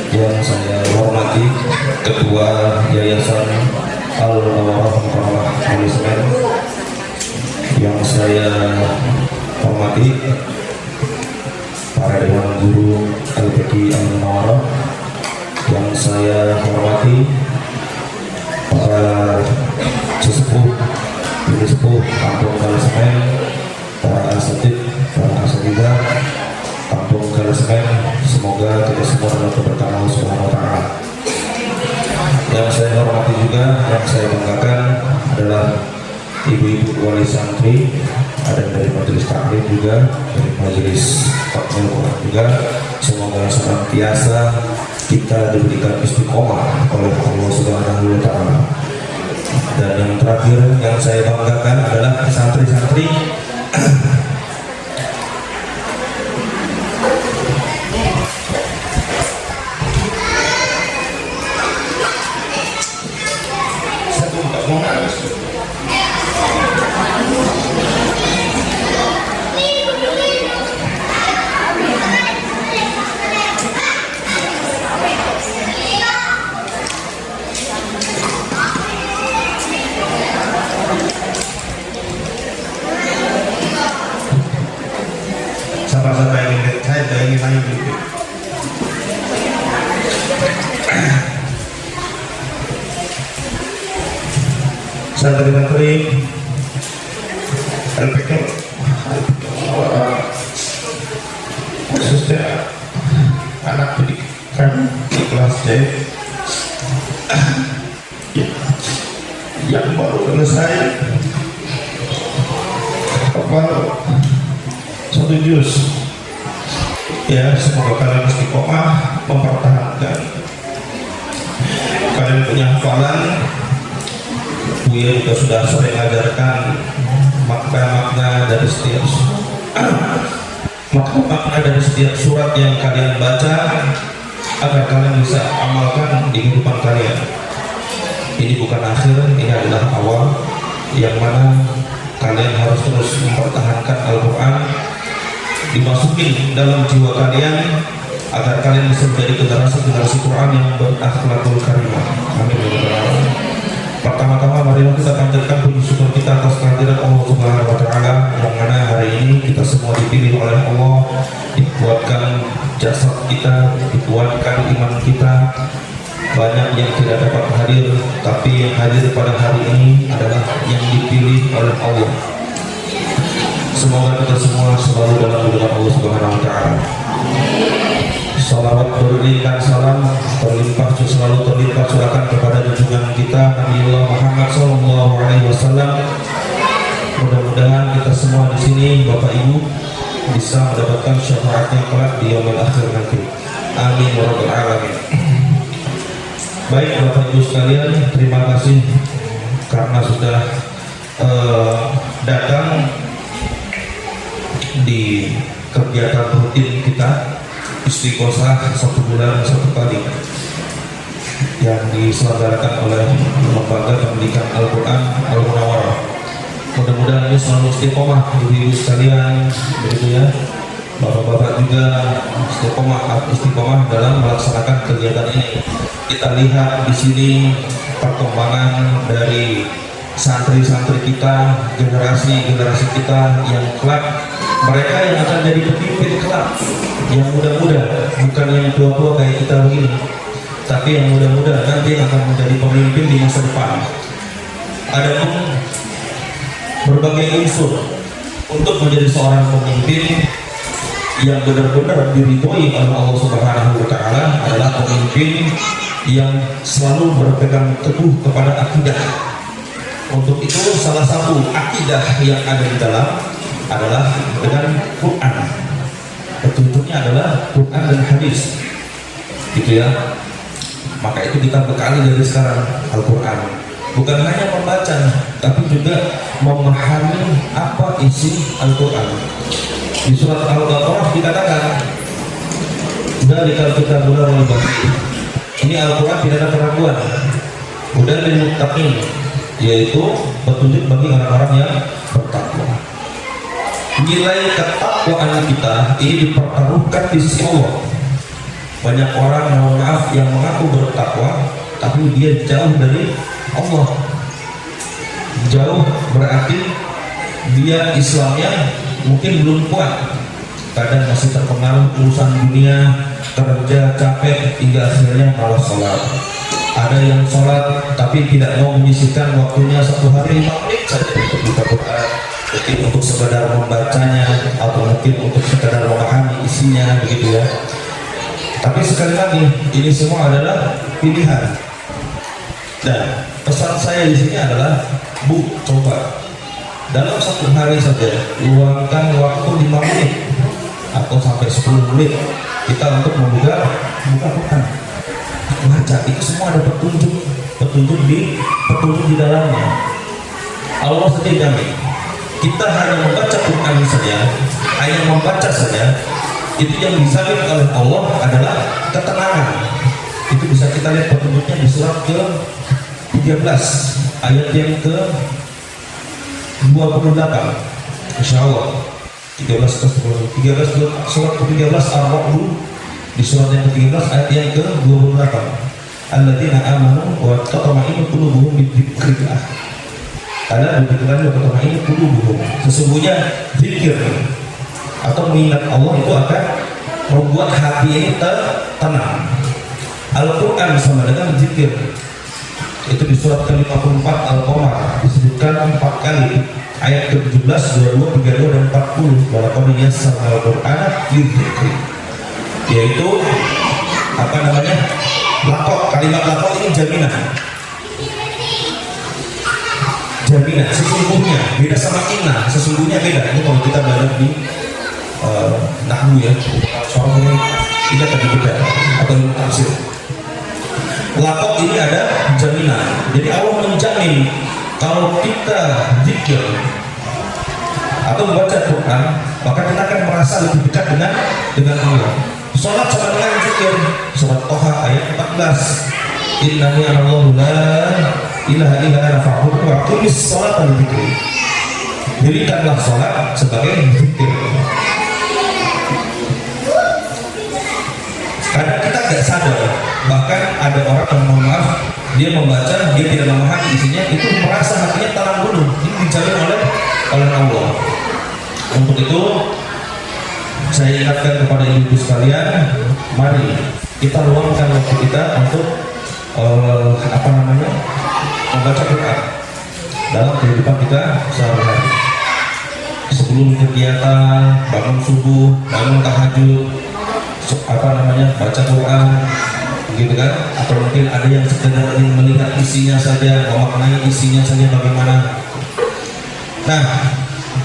Yang saya hormati Ketua Yayasan Al-Munawwarah Mukarramah Al-Islam, yang saya hormati para dewan guru LPK Al-Munawwarah, yang saya hormati para sesepuh Kampung Kalesemen, para asatid, para asatidah Kampung Kalesemen, semoga kita semua dalam keberkahan Allah Subhanahu wa taala. Yang saya hormati juga, yang saya banggakan adalah ibu-ibu wali santri, ada dari majelis taklim juga, dari majelis taklim Quran juga. Semoga senantiasa kita diberikan istiqomah oleh Allah Subhanahu wa taala. Dan yang terakhir yang saya banggakan adalah santri-santri sampai ingin saya ingin tanya dulu. Santri-santri LPK khususnya anak pendidikan di kelas D yang baru selesai satu juz, ya, semoga kalian istiqomah mempertahankan. Kalian punya hafalan, Buya juga sudah sering mengajarkan makna-makna dari setiap surat yang kalian baca agar kalian bisa amalkan di kehidupan kalian. Ini bukan akhir, ini adalah awal yang mana kalian harus terus mempertahankan Al-Quran, dimasukin dalam jiwa kalian agar kalian bisa menjadi generasi Quran yang berakhlakul karimah. Amin ya rabbal alamin. Pertama-tama marilah kita panjatkan puji syukur kita atas kehadiran Allah Subhanahu wa taala, yang mana hari ini kita semua dipilih oleh Allah, dikuatkan jasad kita, dikuatkan iman kita. Banyak yang tidak dapat hadir, tapi yang hadir pada hari ini adalah yang dipilih oleh Allah. Semoga kita semua selalu dalam lindungan Allah Subhanahu wa taala. Salawat berikan salam selalu terlimpah curahkan kepada junjungan kita Nabi Muhammad sallallahu alaihi wasallam. Mudah-mudahan kita semua di sini Bapak Ibu bisa mendapatkan syafaatnya kelak di yaumil akhir nanti. Amin ya rabbal alamin. Baik Bapak Ibu sekalian, terima kasih karena sudah datang di kegiatan rutin kita istiqosah 1 bulan 1 kali yang diselenggarakan oleh Lembaga Pendidikan Al-Quran Al-Munawwarah. Mudah-mudahan ini selalu istiqomah ibu-ibu sekalian, begitu ya. Bapak-bapak juga istiqomah dalam melaksanakan kegiatan ini. Kita lihat di sini perkembangan dari santri-santri kita, generasi kita yang kelak, mereka yang akan jadi pemimpin kelak, yang muda-muda, bukan yang tua-tua kayak kita begini, tapi yang muda-muda nanti akan menjadi pemimpin di masa depan. Adapun berbagai unsur untuk menjadi seorang pemimpin yang benar-benar diridhoi oleh Allah Subhanahu wa taala adalah pemimpin yang selalu berpegang teguh kepada akidah. Untuk itu salah satu akidah yang ada di dalam adalah dengan Quran. Petunjuknya adalah Quran dan hadis, gitu ya. Maka itu kita bekali dari sekarang Al-Quran. Bukan hanya membaca, tapi juga memahami apa isi Al-Quran. Di surat Al-Baqarah dikatakan, "Dzalikal kitabul la raiba fiih." Ini Al-Quran tidak ada keraguan. Hudan lil muttaqin, yaitu petunjuk bagi orang-orang yang bertakwa. Nilai ketakwaan kita ini dipertaruhkan di sisi Allah. Banyak orang, mohon maaf, yang mengaku bertakwa tapi dia jauh dari Allah. Jauh berarti dia Islamnya mungkin belum kuat, kadang masih terpengaruh urusan dunia, kerja capek hingga akhirnya malas sholat. Ada yang sholat tapi tidak mau menyisihkan waktunya 1 hari 5 menit saja untuk buka Quran, mungkin untuk sekedar membacanya atau mungkin untuk sekedar memahami isinya, begitu ya. Tapi sekali lagi, ini semua adalah pilihan. Dan pesan saya di sini adalah, Bu, coba dalam 1 hari saja luangkan waktu 5 menit atau sampai 10 menit kita untuk membuka Quran, baca. Itu semua ada petunjuk di dalamnya. Allah sendiri jamin. Kita hanya membaca Quran saja, hanya membaca saja, itu yang dijamin oleh Allah adalah ketenangan. Itu bisa kita lihat petunjuknya di surat ke-13 ayat yang ke-28. Insyaallah 13 surat ke-13 Ar-Ra'd, di surat yang ke-13 ayat yang ke-28. Alladzina amanu wa tatma'innu qulubuhum bidzikrillah. Ala bidzikrillah wa tatma'innu qulubuhum. Sesungguhnya zikir atau mengingat Allah itu akan membuat hati ini tenang. Al-Quran sama dengan zikir. Itu di surat ke-54 Al-Qamar disebutkan 4 kali, ayat ke-17, 22, 32 dan 40. Walaqad yassarna al-Qur'ana lidzikri, yaitu apa namanya? Lakok. Kalimat lakok ini jaminan. Jaminan sesungguhnya, beda sama inna. Sesungguhnya beda. Ini kalau kita belajar di nahwu ya, soal ini tidak tadi beda atau tafsir. Lakok ini ada jaminan. Jadi Allah menjamin kalau kita zikir atau membaca Quran, maka kita akan merasa lebih dekat dengan Allah. Salat sama dengan zikir. Surat Toha ayat 14. Innani anallahu la ilaha illa ana fa'budhu wa aqimis sholata li dzikri. Dirikanlah salat sebagai zikir. Kadang kita tidak sadar, bahkan ada orang yang mohon maaf, dia membaca, dia tidak memahami isinya, itu merasa hatinya tenang dulu. Ini dijamin oleh Allah. Untuk itu saya ingatkan kepada ibu-ibu sekalian, mari kita luangkan waktu kita untuk membaca Quran dalam kehidupan kita sehari-hari. Sebelum kegiatan, bangun subuh, bangun tahajud, baca Quran, gitu kan? Atau mungkin ada yang sekedar ingin melihat isinya saja, memaknai isinya saja bagaimana. Nah,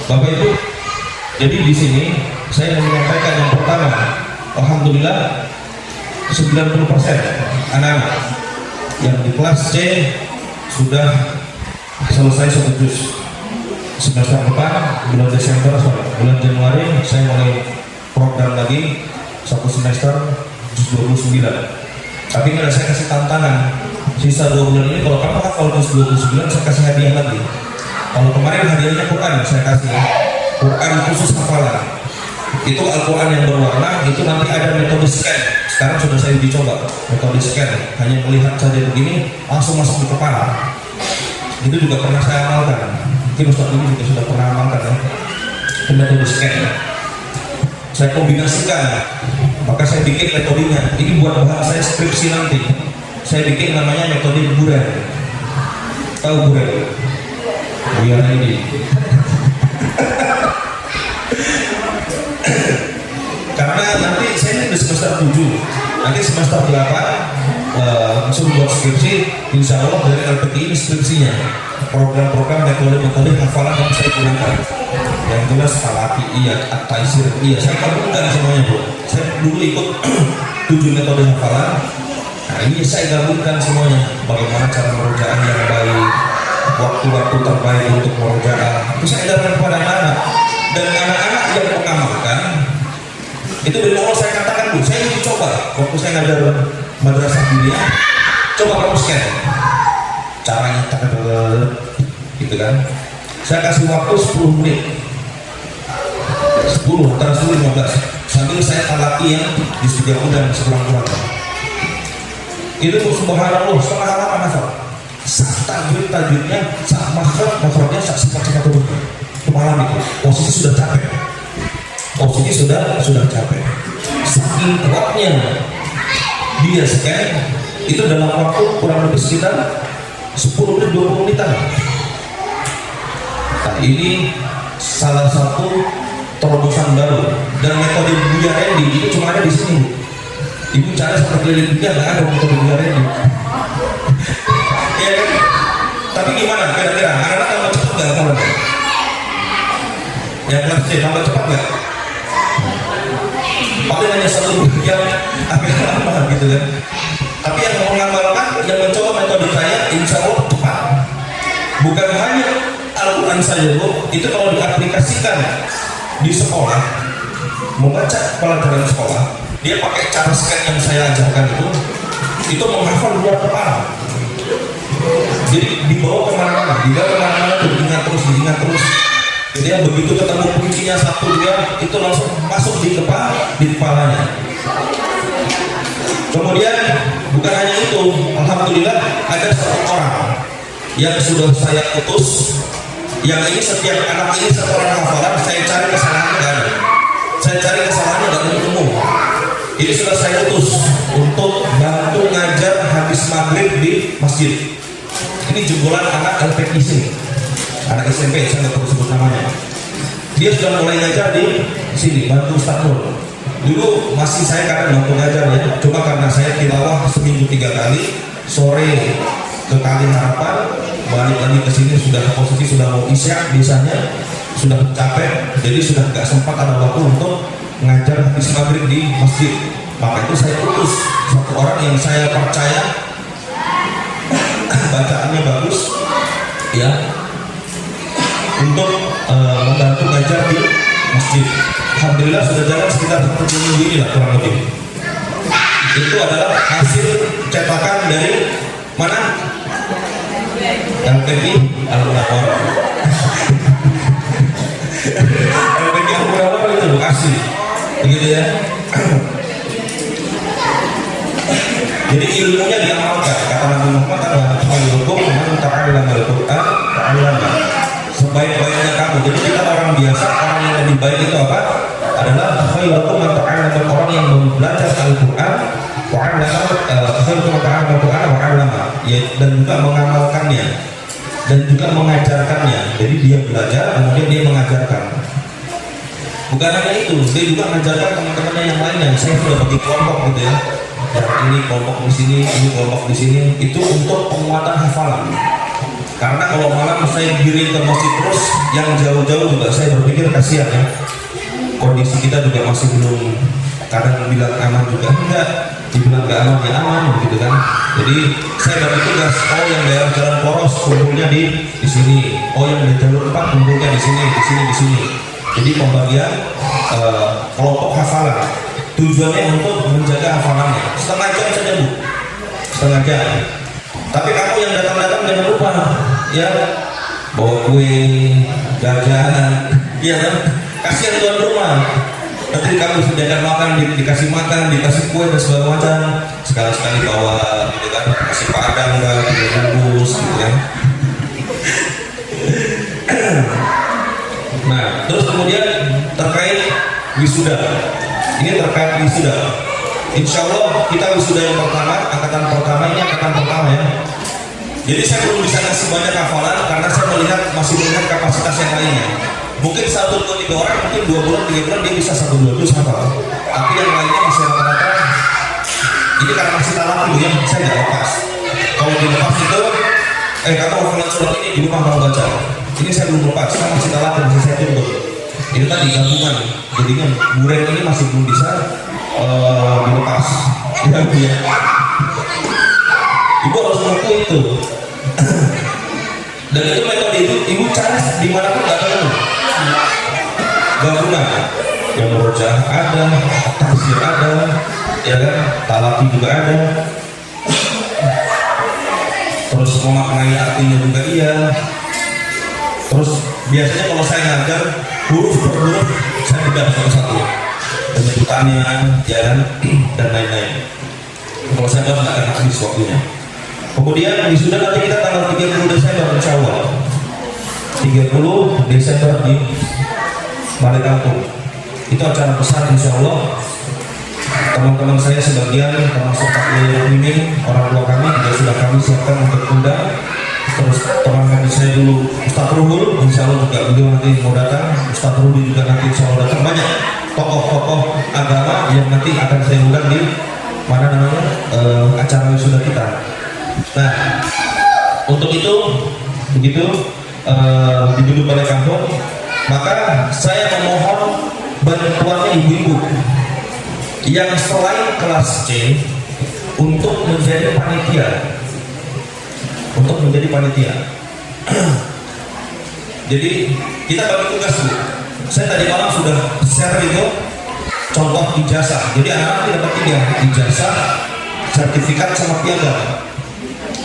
Bapak Ibu, jadi di sini saya ingin menyampaikan yang pertama, alhamdulillah 90% anak-anak yang di kelas C sudah selesai satu juz. Semester depan bulan bulan Januari saya mulai program lagi satu semester juz 29. Tapi ini saya kasih tantangan, sisa 2 bulan ini kalau kamu hafal juz 29 saya kasih hadiah lagi. Kalau kemarin hadiahnya Quran, saya kasih Quran khusus hafalan. Itu Al-Quran yang berwarna, itu nanti ada metode scan. Sekarang sudah saya dicoba metode scan, hanya melihat saja begini langsung masuk di kepala. Itu juga pernah saya amalkan. Mungkin Ustaz ini juga sudah pernah amalkan ya. Itu metode scan. Saya kombinasikan, maka saya bikin metodenya. Ini buat bahan saya skripsi nanti. Saya bikin namanya metode buren. Tahu buren? Buren ini. Karena nanti saya ini di semester 7, nanti semester 8 suruh buat skripsi, insya Allah dari LPT ini skripsinya program-program metode-metode hafalan yang saya gunakan, yang jelas Falaki iya, At-Taisir iya, saya gabungkan semuanya bro. Saya dulu ikut 7 metode hafalan, nah ini saya gabungkan semuanya, bagaimana cara merujaan yang baik, waktu-waktu terbaik untuk merujaan, itu saya ajarkan kepada anak-anak. Dan anak-anak yang mengamalkan itu dari awal saya katakan dulu, saya ingin coba waktu saya ngajar madrasah dunia, coba kamu scan caranya gitu kan. Saya kasih waktu 10 menit, 10 antara 10 15 sambil saya talaki yang di studio dan sekurang-kurangnya. Itu subhanallah setengah halaman hafal, sak tajwidnya, sak makhrajnya, sak sifat-sifat turun. Malam itu posisi sudah capek, sudah capek. Saking kuatnya dia scan itu dalam waktu kurang lebih sekitar 10 menit 20 menitan. Nah ini salah satu terobosan baru dan metode Buya Randy itu cuma ada di sini. Ibu cari seperti keliling dia nggak ada metode Buya Randy. Ya kan? Tapi gimana kira-kira anak-anak tambah cepat nggak kalau yang kelas C tambah cepat nggak? Paling hanya satu yang agak lama gitu kan. Tapi yang mengamalkan, yang mencoba metode saya, insya Allah cepat. Bukan hanya Al-Quran saja bu, itu kalau diaplikasikan di sekolah, membaca pelajaran sekolah, dia pakai cara scan yang saya ajarkan itu menghafal luar kepala. Jadi dibawa kemana-mana, diingat terus. Jadi begitu ketemu kuncinya 1 2 itu langsung masuk di kepalanya. Kemudian bukan hanya itu, alhamdulillah ada 1 orang yang sudah saya utus, yang ini setiap anak ini 1 orang hafalan, saya cari kesalahannya nggak ada. Saya cari kesalahannya nggak ketemu. Ini sudah saya utus untuk bantu ngajar habis maghrib di masjid. Ini jebolan anak LPKC. Anak SMP, saya nggak perlu sebut namanya. Dia sudah mulai ngajar di sini, bantu Ustaz Nur. Dulu masih saya kadang bantu ngajar ya, cuma karena saya tilawah seminggu 3 kali, sore ke Kali Harapan, balik lagi ke sini sudah posisi sudah mau isya biasanya, sudah capek, jadi sudah nggak sempat ada waktu untuk ngajar habis maghrib di masjid. Maka itu saya utus 1 orang yang saya percaya bacaannya bagus, ya. Untuk membantu ngajar di masjid. Alhamdulillah sudah jalan sekitar 1 minggu ini lah kurang lebih. Itu adalah hasil cetakan dari mana? LPG Al-Munawwarah. LPG Al-Munawwarah itu lokasi, begitu ya. Jadi ilmunya diamalkan. Kata Nabi Muhammad sebaik-baiknya kamu. Jadi kita orang biasa, orang yang lebih baik itu apa? Adalah khairukum man ta'allama, orang yang belajar Al-Qur'an wa 'allama, khairukum man ta'allama Al-Qur'an wa 'allama, ya, dan juga mengamalkannya dan juga mengajarkannya. Jadi dia belajar kemudian dia mengajarkan. Bukan hanya itu, dia juga mengajarkan teman-temannya yang lainnya. Saya sudah bagi kelompok gitu ya. Yang ini kelompok di sini, ini kelompok di sini. Itu untuk penguatan hafalan. Karena kalau malam saya giring ke masjid terus, yang jauh-jauh juga saya berpikir kasihan ya. Kondisi kita juga masih belum, kadang bilang aman juga enggak, dibilang enggak aman ya aman gitu kan. Jadi saya bagi tugas, oh yang daerah Jalan Poros kumpulnya di sini, oh yang di jalur 4 kumpulnya di sini, di sini, di sini. Jadi pembagian kelompok hafalan. Tujuannya untuk menjaga hafalannya. Setengah jam saja Bu, setengah jam. Tapi kamu yang datang-datang jangan lupa ya, bawa kue, jajan, iya kan? Kasihan tuan rumah. Nanti kamu sediakan makan, dikasih makan, dikasih kue dan segala macam. Sekali-sekali bawa, gitu kan? Kasih padang, bungkus, gitu kan? Nah, terus kemudian terkait wisuda. Ini terkait wisuda. Insya Allah kita wisuda yang pertama, angkatan pertama ini angkatan pertama ya. Jadi saya belum bisa ngasih banyak hafalan karena saya masih melihat kapasitas yang lainnya. Mungkin 1 atau 3 orang, mungkin 2 bulan, 3 bulan dia bisa 1-2 juz hafal. Tapi yang lainnya masih rata-rata. Ini karena masih talaki ya, saya nggak lepas. Kalau dilepas itu, kamu hafalan surat ini di rumah mau baca. Ini saya belum lepas, saya masih talaki, masih saya tuntut. Itu tadi gabungan, jadinya buren ini masih belum bisa dilepas. Ya. Ibu harus mengaku itu. Dan itu metode itu ibu cari dimanapun nggak ketemu. Gabungan, yang merujak ada, tafsir ada, ya kan, talaki juga ada. Terus memaknai artinya juga iya. Terus biasanya kalau saya ngajar huruf per huruf saya bedah satu-satu, penyebutannya, ya kan, dan lain-lain. Kalau saya nggak akan habis waktunya. Kemudian wisuda nanti kita tanggal 30 Desember insya Allah. 30 Desember di Balai Kampung. Itu acara besar insya Allah. Teman-teman saya sebagian termasuk Pak Mimin, orang tua kami juga sudah kami siapkan untuk undang. Terus teman kami saya dulu Ustadz Ruhul, insya Allah juga beliau nanti mau datang. Ustadz Ruhul juga nanti insya Allah datang. Banyak tokoh-tokoh agama yang nanti akan saya undang di mana namanya acara wisuda kita. Nah, untuk itu begitu di gedung Balai Kampung, maka saya memohon bantuannya ibu-ibu yang selain kelas C untuk menjadi panitia, Jadi kita bagi tugas Bu. Saya tadi malam sudah share itu contoh ijazah. Jadi anak-anak dapat 3 ijazah, sertifikat sama piagam.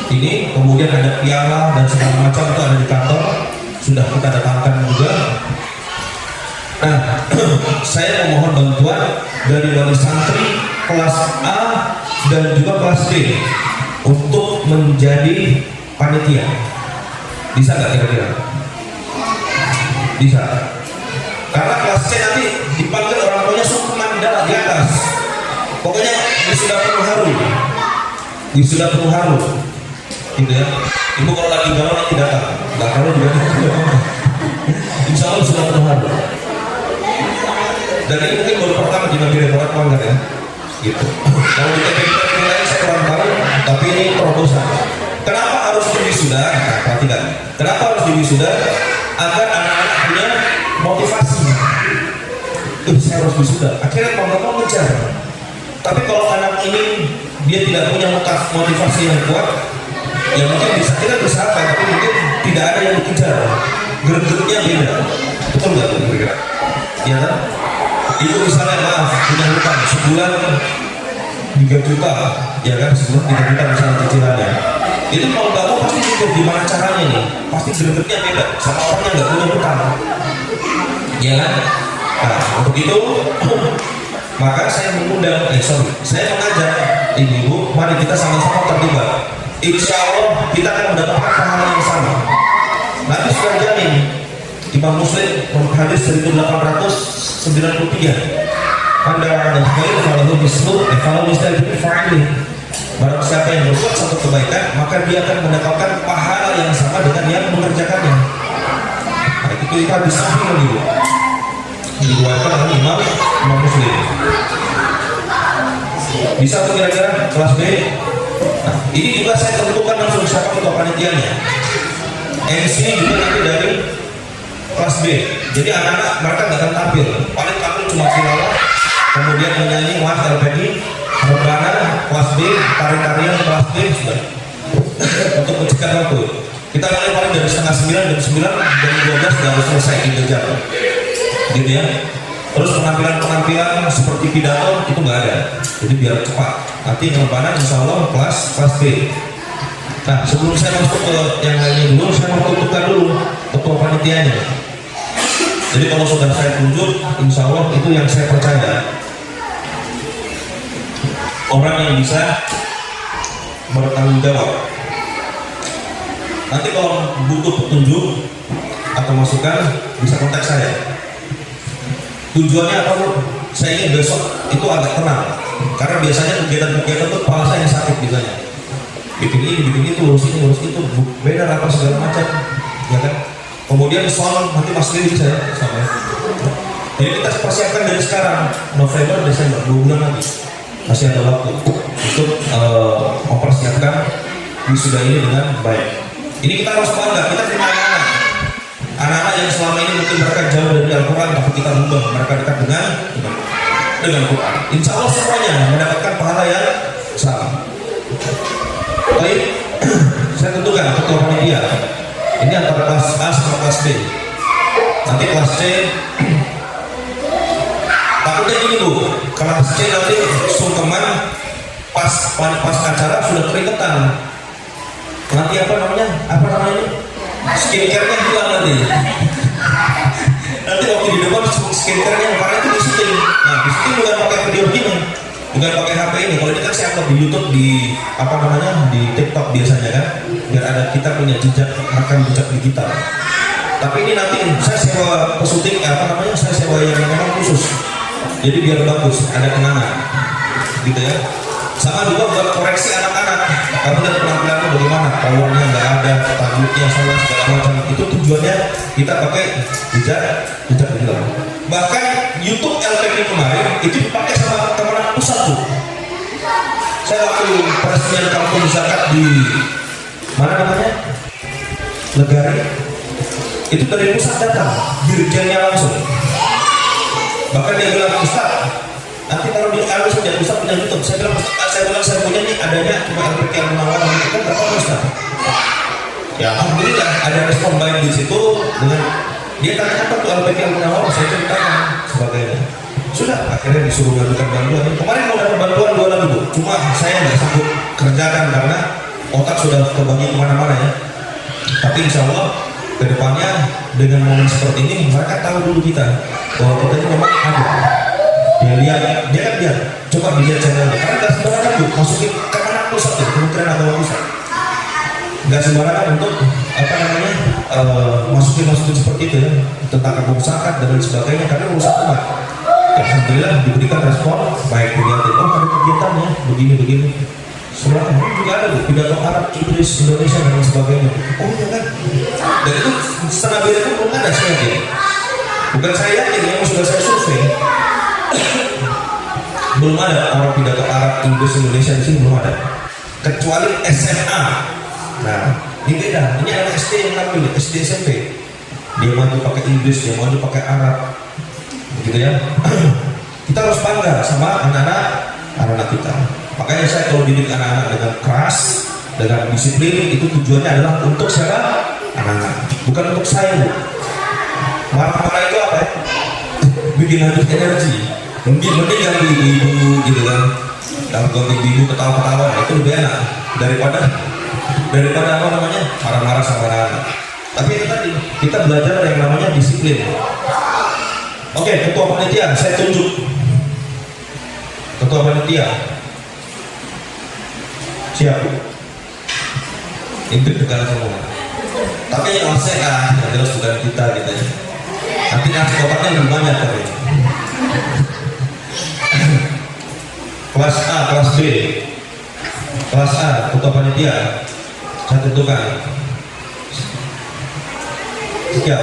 Ini kemudian ada piala dan segala macam itu ada di kantor, sudah kita datangkan juga. Nah, saya memohon bantuan dari wali santri kelas A dan juga kelas B untuk menjadi panitia. Bisa nggak kira-kira? Bisa. Karena kelas C nanti dipanggil orang tuanya sukman di atas. Pokoknya wisuda penuh haru. Gitu ya. Ibu kalau lagi galau nanti datang. Nggak galau juga insya Allah sudah penuh haru. Dan ini mungkin baru pertama di Nabi Republik Manggar ya. Gitu. Kalau di TPP lain saya kurang tahu, tapi ini terobosan. Kenapa harus diwisuda? Nah, perhatikan. Kenapa harus diwisuda? Agar anak-anak punya motivasi. Saya harus wisuda. Akhirnya mau ngejar. Tapi kalau anak ini dia tidak punya motivasi yang kuat, ya mungkin bisa kita bersahabat, tapi mungkin tidak ada yang dikejar. Gerak-geriknya beda. Betul nggak kira-kira? Ya kan? Itu misalnya maaf punya hutang sebulan 3 juta, ya kan, sebulan 3 juta misalnya cicilannya. Itu kalau nggak mau pasti mikir gimana caranya nih, pasti gerak-geriknya beda sama orang yang nggak punya hutang, ya kan? Nah untuk itu maka saya mengundang, saya mengajak ibu, mari kita sama-sama terlibat. Insya Allah kita akan mendapatkan pahala yang sama. Nabi sudah jamin, Imam Muslim hadis 1893. Anda kalau bisa fa'ili. Barang siapa yang berbuat satu kebaikan, maka dia akan mendapatkan pahala yang sama dengan yang mengerjakannya. Nah, itu kita bisa dulu. Diriwayatkan oleh Imam Muslim. Bisa tuh kira-kira kelas B. Nah, ini juga saya tentukan langsung siapa ketua panitianya. MC juga nanti dari kelas B. Jadi anak-anak mereka nggak akan tampil. Paling tampil cuma tilawah, kemudian menyanyi Mas LPG, rebana kelas B, tari-tarian kelas B sudah. Untuk mencegah waktu. Kita mulai paling dari setengah 9, jam 12 sudah harus selesai dikejar. Gitu ya. Terus penampilan seperti pidato itu nggak ada. Jadi biar cepat. Nanti rebana insya Allah kelas B. Nah, sebelum saya masuk ke yang lainnya dulu, saya mau tentukan dulu ketua panitianya. Jadi kalau sudah saya tunjuk, insya Allah itu yang saya percaya. Orang yang bisa bertanggung jawab. Nanti kalau butuh petunjuk atau masukan, bisa kontak saya. Tujuannya apa, Bu? Saya ingin besok itu agak tenang. Karena biasanya kegiatan-kegiatan itu kepala saya yang sakit biasanya. Bikin ini, bikin itu, lurus itu, beda apa segala macam, ya kan? Kemudian soal nanti Mas Lili bisa ya, sama. Jadi kita persiapkan dari sekarang, November, Desember, 2 bulan lagi, masih ada waktu untuk mempersiapkan wisuda ini dengan baik. Ini kita harus bangga, kita punya anak-anak yang selama ini mungkin mereka jauh dari Al-Quran, tapi kita ubah mereka dekat dengan Quran. Insya Allah semuanya mendapatkan pahala yang sama. Baik, saya tentukan ketua panitia. Ini antara kelas A sama kelas B. Nanti kelas C, takutnya gini Bu, kelas C nanti sungkeman pas acara sudah keringetan. Nanti apa namanya skincare-nya hilang nanti. Nanti waktu di depan skincare-nya karena itu di syuting. Nah, di syuting bukan pakai video gini, bukan pakai HP ini. Kalau ini kan saya upload di YouTube, di di TikTok biasanya kan, biar ada kita punya rekam jejak digital. Tapi ini nanti saya sewa pesuting saya sewa yang memang khusus. Jadi biar bagus, ada kenangan, gitu ya. Sama juga buat koreksi anak-anak. Kamu dan penampilannya bagaimana? Powernya nggak ada, tajuknya salah segala macam. Itu tujuannya kita pakai jejak digital. Bahkan YouTube LPG kemarin itu dipakai sama teman pusat tuh. Saya waktu peresmian kampung zakat di mana namanya? Legari. Itu dari pusat datang, dirjennya langsung. Bahkan dia bilang, Ustaz, nanti kalau di Alus saja Ustaz punya YouTube. Saya bilang saya punya nih adanya cuma LPG yang menawarkan itu kan berapa Ustaz? Ya alhamdulillah ada respon baik di situ dengan dia tanya apa tuh LPG yang menawar, saya ceritakan sebagainya. Sudah akhirnya disuruh ngajukan bantuan. Kemarin mau dapat bantuan 2 lagu Bu, cuma saya nggak sanggup kerjakan karena otak sudah terbagi kemana-mana ya. Tapi insya Allah kedepannya dengan momen seperti ini mereka tahu dulu kita bahwa kita ini memang ada. Dia kan lihat, coba dilihat channelnya karena nggak sembarangan Bu masukin ke anak pusat ya, Kementerian Agama Pusat. Nggak sembarangan untuk masukin seperti itu ya tentang kampung zakat dan lain sebagainya karena urusan umat. Alhamdulillah diberikan respon baik kegiatan. Oh ada kegiatannya begini. Sebenarnya juga ada Bu pidato Arab, Inggris, Indonesia dan lain sebagainya. Oh iya kan. Dan itu setengah biru itu belum ada saya yakin. Bukan saya yakin, yang sudah saya survei. Belum ada orang pidato Arab, Inggris, Indonesia di sini belum ada. Kecuali SMA. Nah, ini beda. Ini anak SD yang tampil, SD SMP. Dia maju pakai Inggris, dia maju pakai Arab. Begitu ya. Kita harus bangga sama anak-anak kita. Makanya saya kalau didik anak-anak dengan keras, dengan disiplin, itu tujuannya adalah untuk siapa? Anak-anak. Bukan untuk saya. Marah-marah itu apa ya? Bikin habis energi. Mending yang ibu-ibu gitu kan. Dalam konten ibu ketawa-ketawa itu lebih enak daripada marah-marah sama anak-anak. Tapi itu tadi kita belajar yang namanya disiplin. Oke, ketua panitia saya tunjuk. Ketua panitia siap. Itu dekat semua. Tapi yang saya jelas bukan kita gitu ya. Nanti kotaknya lebih banyak tapi. Kelas A, kelas B. Kelas A, ketua panitia. Saya tentukan. Siap.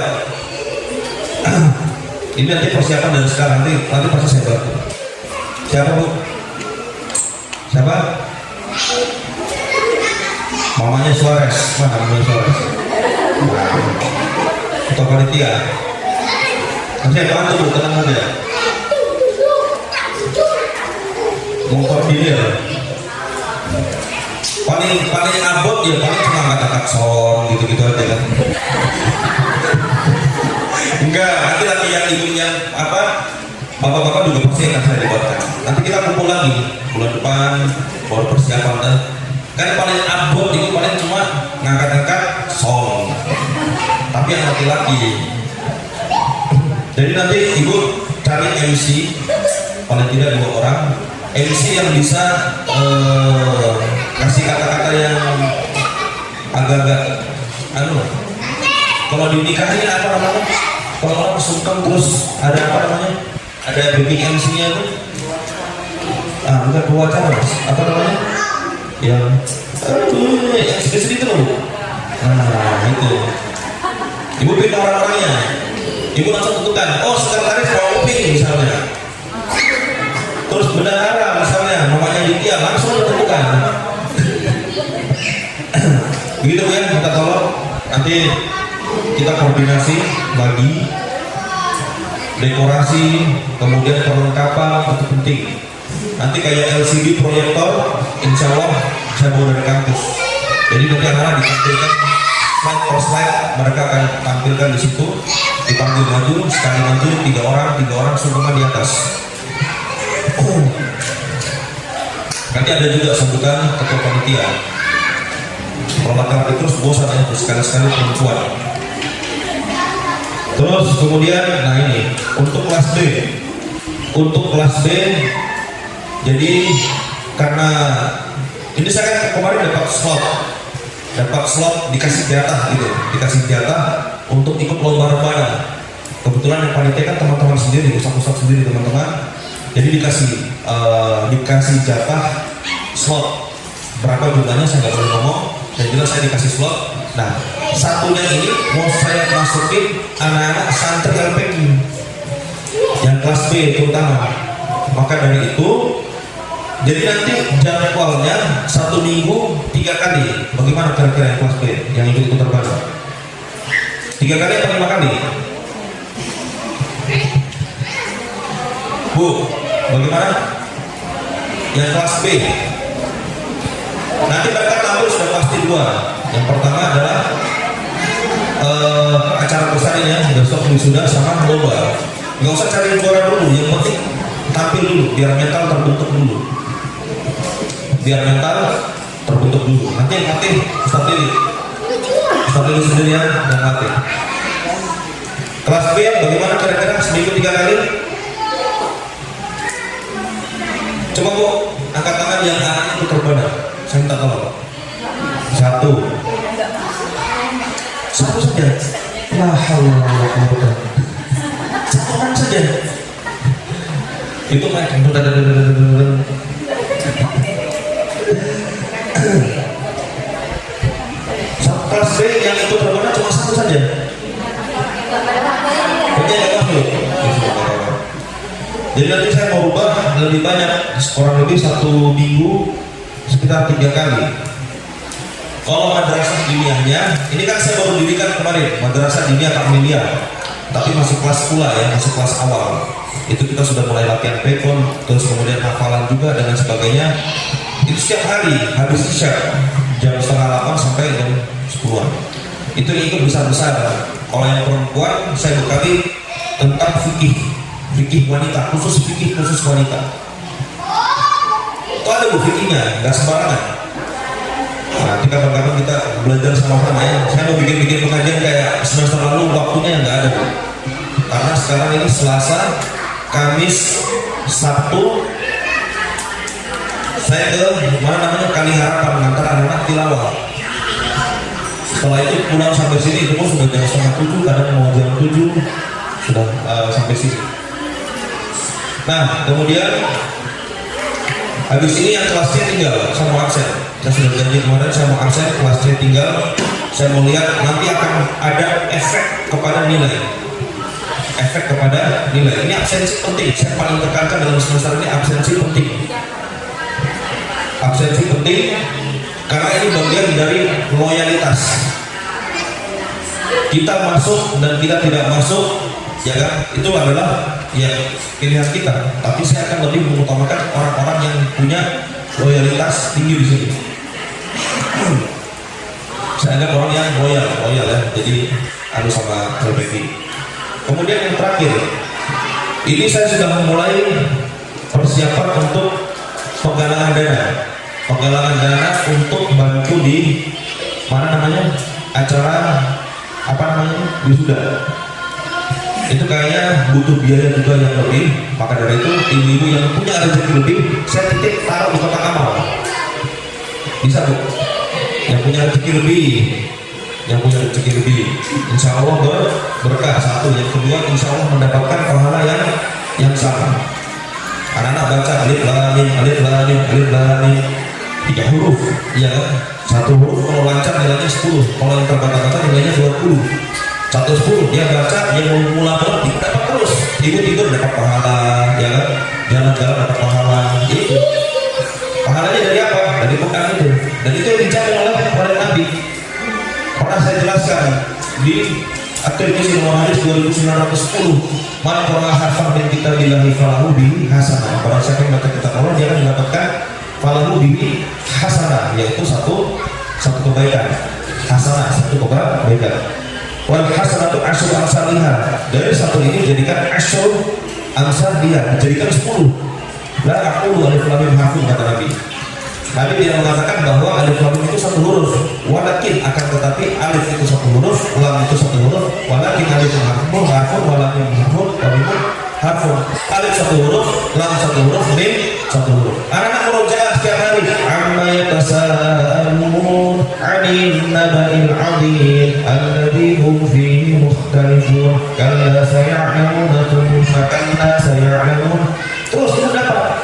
Ini nanti persiapan dari sekarang, nanti pasti saya bantu. Siapa Bu? Siapa? Mamanya Suarez. Mana mamanya Suarez? Nah, ketua panitia. Nanti saya bantu Bu, tenang aja. Mengkoordinir. Paling abot ya paling cuma angkat-angkat son gitu-gitu aja kan. Enggak, nanti yang ibunya apa bapak-bapak juga pasti akan saya libatkan. Nanti kita kumpul lagi bulan depan baru persiapan kan paling abot itu paling cuma ngangkat-ngangkat song. Tapi yang laki-laki. Jadi nanti ibu cari MC paling tidak 2 orang MC yang bisa kasih kata-kata yang agak-agak kalau di nikah ini apa namanya? Kalau orang sungkem terus ada apa namanya? Ada backing MC-nya tuh. Bukan pewacara Mas. Apa namanya? Yang sedih-sedih itu loh. Nah, itu. Ibu pilih orang-orangnya. Ibu langsung tentukan. Oh, sekretaris mau uping misalnya. Terus bendahara misalnya, namanya Ditya langsung ditentukan. Begitu Bu ya, minta tolong. Nanti kita koordinasi bagi dekorasi, kemudian perlengkapan itu penting. Nanti kayak LCD proyektor, insya Allah saya bawa dari kampus. Jadi nanti anak-anak ditampilkan slide per slide, mereka akan tampilkan di situ, dipanggil maju, sekali maju 3 orang sungkeman di atas. Nanti ada juga sambutan ketua panitia. Kalau laki-laki terus bosan ya, sekali-sekali perempuan. Terus kemudian, nah ini untuk kelas B. Untuk kelas B, jadi karena ini saya kan kemarin dapat slot dikasih jatah gitu, dikasih jatah untuk ikut lomba rebana. Kebetulan yang panitia kan teman-teman sendiri, pusat-pusat sendiri teman-teman. Jadi dikasih jatah slot. Berapa jumlahnya saya nggak boleh ngomong. Yang jelas saya dikasih slot. Nah, satunya ini mau saya masukin anak-anak santri LPG yang kelas B terutama. Maka dari itu, jadi nanti jadwalnya 1 minggu 3 kali. Bagaimana kira-kira yang kelas B yang ikut terbang? 3 kali atau 5 kali? Bu, bagaimana? Yang kelas B. Nanti mereka tampil sudah pasti 2. Yang pertama adalah acara besar ini ya, besok wisuda sama lomba. Nggak usah cari juara dulu, yang penting tampil dulu, biar mental terbentuk dulu. Nanti yang latih Ustaz Lili sendirian yang latih. Kelas B bagaimana kira-kira seminggu 3 kali? Coba Bu, angkat tangan yang anaknya itu terbadan. Saya minta tolong. 1 saja. La haula wala quwwata. 1 orang saja. Itu naik. Kelas B yang itu terbadan cuma 1 saja. Jadi nanti saya mau ubah lebih banyak, kurang lebih 1 minggu sekitar 3 kali. Kalau madrasah diniyahnya, ini kan saya baru dirikan kemarin, madrasah diniyah takmiliyah, tapi masih kelas pula ya, masih kelas awal. Itu kita sudah mulai latihan pekon, terus kemudian hafalan juga dan sebagainya. Itu setiap hari habis isya jam 7:30 sampai jam 10-an. Itu yang ikut besar-besar. Kalau yang perempuan saya bekali tentang fikih wanita, khusus wanita. Itu ada Bu fikihnya, nggak sembarangan. Nanti kapan-kapan kita belajar sama-sama ya. Saya mau bikin pengajian kayak semester lalu, waktunya nggak ada Bu. Karena sekarang ini Selasa, Kamis, Sabtu, saya ke Kali Harapan mengantar anak-anak tilawah. Setelah itu pulang sampai sini itu pun sudah jam 6:30, kadang mau jam 7 sudah sampai sini. Nah, kemudian Habis ini yang kelas C tinggal, saya mau absen. Saya sudah janji kemarin saya mau absen, kelas C tinggal. Saya mau lihat nanti akan ada efek kepada nilai. Efek kepada nilai. Ini absensi penting. Saya paling tekankan dalam semester ini absensi penting. Absensi penting karena ini bagian dari loyalitas. Kita masuk dan kita tidak masuk, ya kan? Itu adalah ya pilihan kita. Tapi saya akan lebih mengutamakan orang-orang yang punya loyalitas tinggi di sini. Saya anggap orang yang loyal ya. Jadi anu sama LPG. Kemudian yang terakhir, ini saya sudah memulai persiapan untuk penggalangan dana untuk bantu di mana namanya acara apa namanya wisuda. Itu kayaknya butuh biaya juga yang lebih. Maka dari itu ibu-ibu yang punya rezeki lebih, saya titip taruh di kotak amal. Bisa bu? Yang punya rezeki lebih, insya Allah berkah. Satu, yang kedua insya Allah mendapatkan pahala yang sama. Anak-anak baca alif lam mim 3 huruf, ya kan? 1 huruf kalau lancar nilainya 10, kalau yang terbata-bata nilainya 20. 110 dia baca, dia mau mula dapat terus. Ibu tidur dapat pahala, ya kan? Jalan-jalan dapat pahala. Itu pahalanya dari apa? Dari Quran itu. Dan itu yang dijamin oleh Nabi. Pernah saya jelaskan di At-Tirmidzi nomor hadis 2910. Man qara'a harfan min kitabillahi falahu bihi hasanah. Barang siapa yang baca kitab Allah, dia akan mendapatkan falahu bihi hasanah, yaitu satu kebaikan. Hasanah, satu kebaikan. Wal hasanatu asyru amsalihha. Dari satu ini dijadikan asyru amsalihha, dijadikan 10. La aqulu alif lam mim harfun, kata Nabi. Nabi tidak mengatakan bahwa alif lam itu 1 huruf, walakin akan tetapi alif itu 1 huruf, lam itu 1 huruf, walakin alif harfun, walakin harfun. Alif 1 huruf, lam 1 huruf, mim 1 huruf. Anak-anak murojaah setiap hari. Amma yatasaalun 'anil naba'il 'adzim alladzi hum fihi mukhtalifun. Kalla saya'lamuna thumma kalla saya'lamun. Terus itu dapat.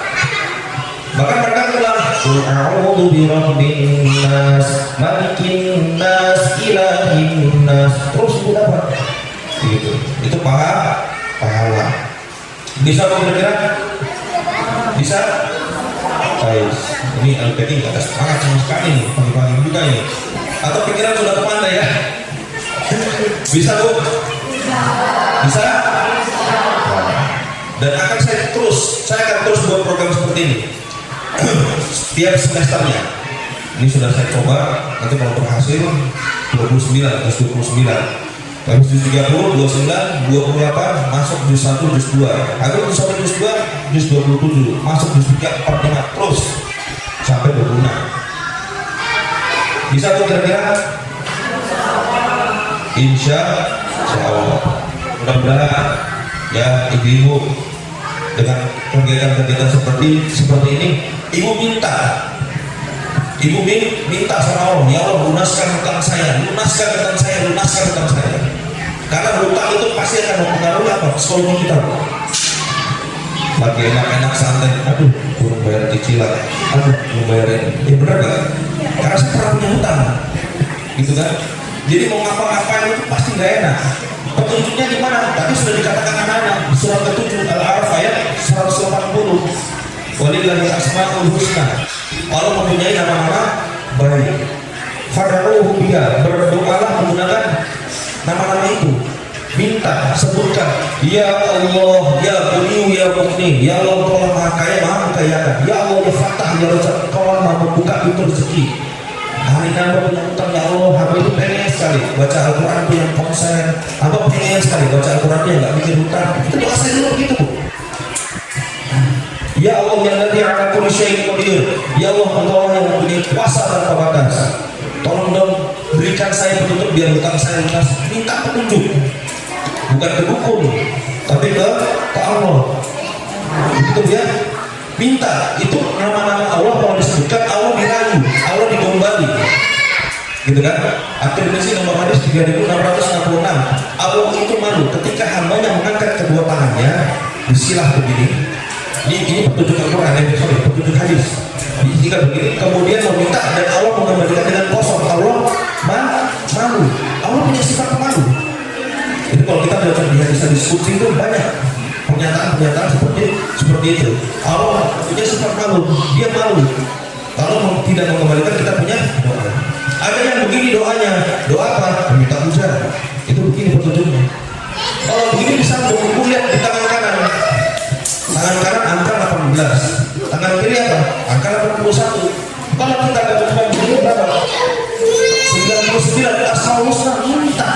Bahkan mereka bilang, Qul a'udzu birabbin nas, malikin nas, ilahin nas. Terus itu dapat. Gitu. Itu pahala. Bisa kira-kira? Bisa? Guys, ini LPT nggak ada semangat sama sekali nih, pagi-pagi juga ini. Atau pikiran sudah kemana ya? Bisa bu? Bisa? Dan saya akan terus buat program seperti ini. Setiap semesternya. Ini sudah saya coba. Nanti kalau berhasil 29, juz 29. Habis juz 30, 29, 28, masuk juz 1, juz 2. Habis juz 1, juz 2, juz 27, masuk juz 3, 4, 5, terus sampai 26. Bisa tuh kira-kira? Insya Allah. Mudah-mudahan ya ibu-ibu dengan kegiatan-kegiatan seperti ini, ibu minta sama Allah, ya Allah lunaskan hutang saya. Karena hutang itu pasti akan mempengaruhi apa? Psikologi kita. Lagi enak-enak santai, aduh, belum bayar cicilan, belum bayar ini. Ya bener gak? Karena saya pernah punya hutang, gitu kan? Jadi mau ngapa-ngapain itu pasti gak enak. Petunjuknya di mana? Tadi sudah dikatakan anak-anak di surat ke-7 Al-A'raf ayat 180. Walillahi asmaul husna. Allah mempunyai nama-nama baik. Fad'uhu biha, berdoalah menggunakan nama-nama itu. Minta, sebutkan, ya Allah, ya Ghaniyu, ya Mughni, ya Allah Ta'ala Maha Kaya, Maha Mengkayakan, ya Allah ya Fattah, ya Razak, Kau Maha membuka pintu rezeki. Hari ini punya utang, ya Allah, hamba itu pengen sekali baca Al-Quran, punya konsen, hamba pengen sekali baca Al-Quran, dia nggak mikir hutang. Itu doa saya dulu begitu bu. Ya Allah yang ladzi 'ala kulli syai'in qadir. Ya Allah Engkau yang mempunyai kuasa tanpa batas. Tolong dong berikan saya petunjuk biar hutang saya lunas. Minta petunjuk. Bukan ke dukun, tapi ke Allah. Itu dia minta. Itu nama-nama Allah kalau disebutkan Allah dirayu, Allah digombali. Gitu kan? At-Tirmidzi nomor hadis 3666. Allah itu malu ketika hambanya mengangkat kedua tangannya, disilah begini. Ini petunjuk Al-Quran, petunjuk hadis. Jika begini, kemudian meminta dan Allah mengembalikan dengan kosong. Allah malu. Allah punya sifat malu. Itu kalau kita belajar di hadis-hadis qudsi itu banyak pernyataan seperti itu. Allah punya sifat malu, dia malu. Kalau tidak mengembalikan kita punya doa. Ada yang begini doanya, doa apa? Meminta hujan. Itu begini petunjuknya. Kalau begini disambung, lihat di tangan kanan angka 18, tangan kiri apa? Angka 81. Kalau kita gabungkan begini berapa? 99. Asmaul Husna minta.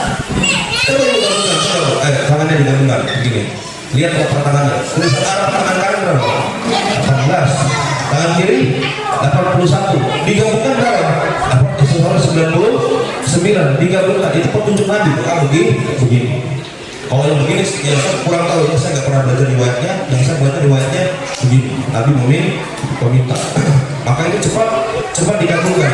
Tangannya digabungkan begini. Lihat telapak tangannya. Tulisan Arab tangan kanan berapa? 18. Tangan kiri 81. Digabungkan berapa? 99. Digabungkan itu petunjuk Nabi. Begini. Kalau yang begini, yang saya kurang tahu, saya nggak pernah belajar riwayatnya. Yang saya baca riwayatnya begini. Nabi meminta. Maka itu cepat dikabulkan.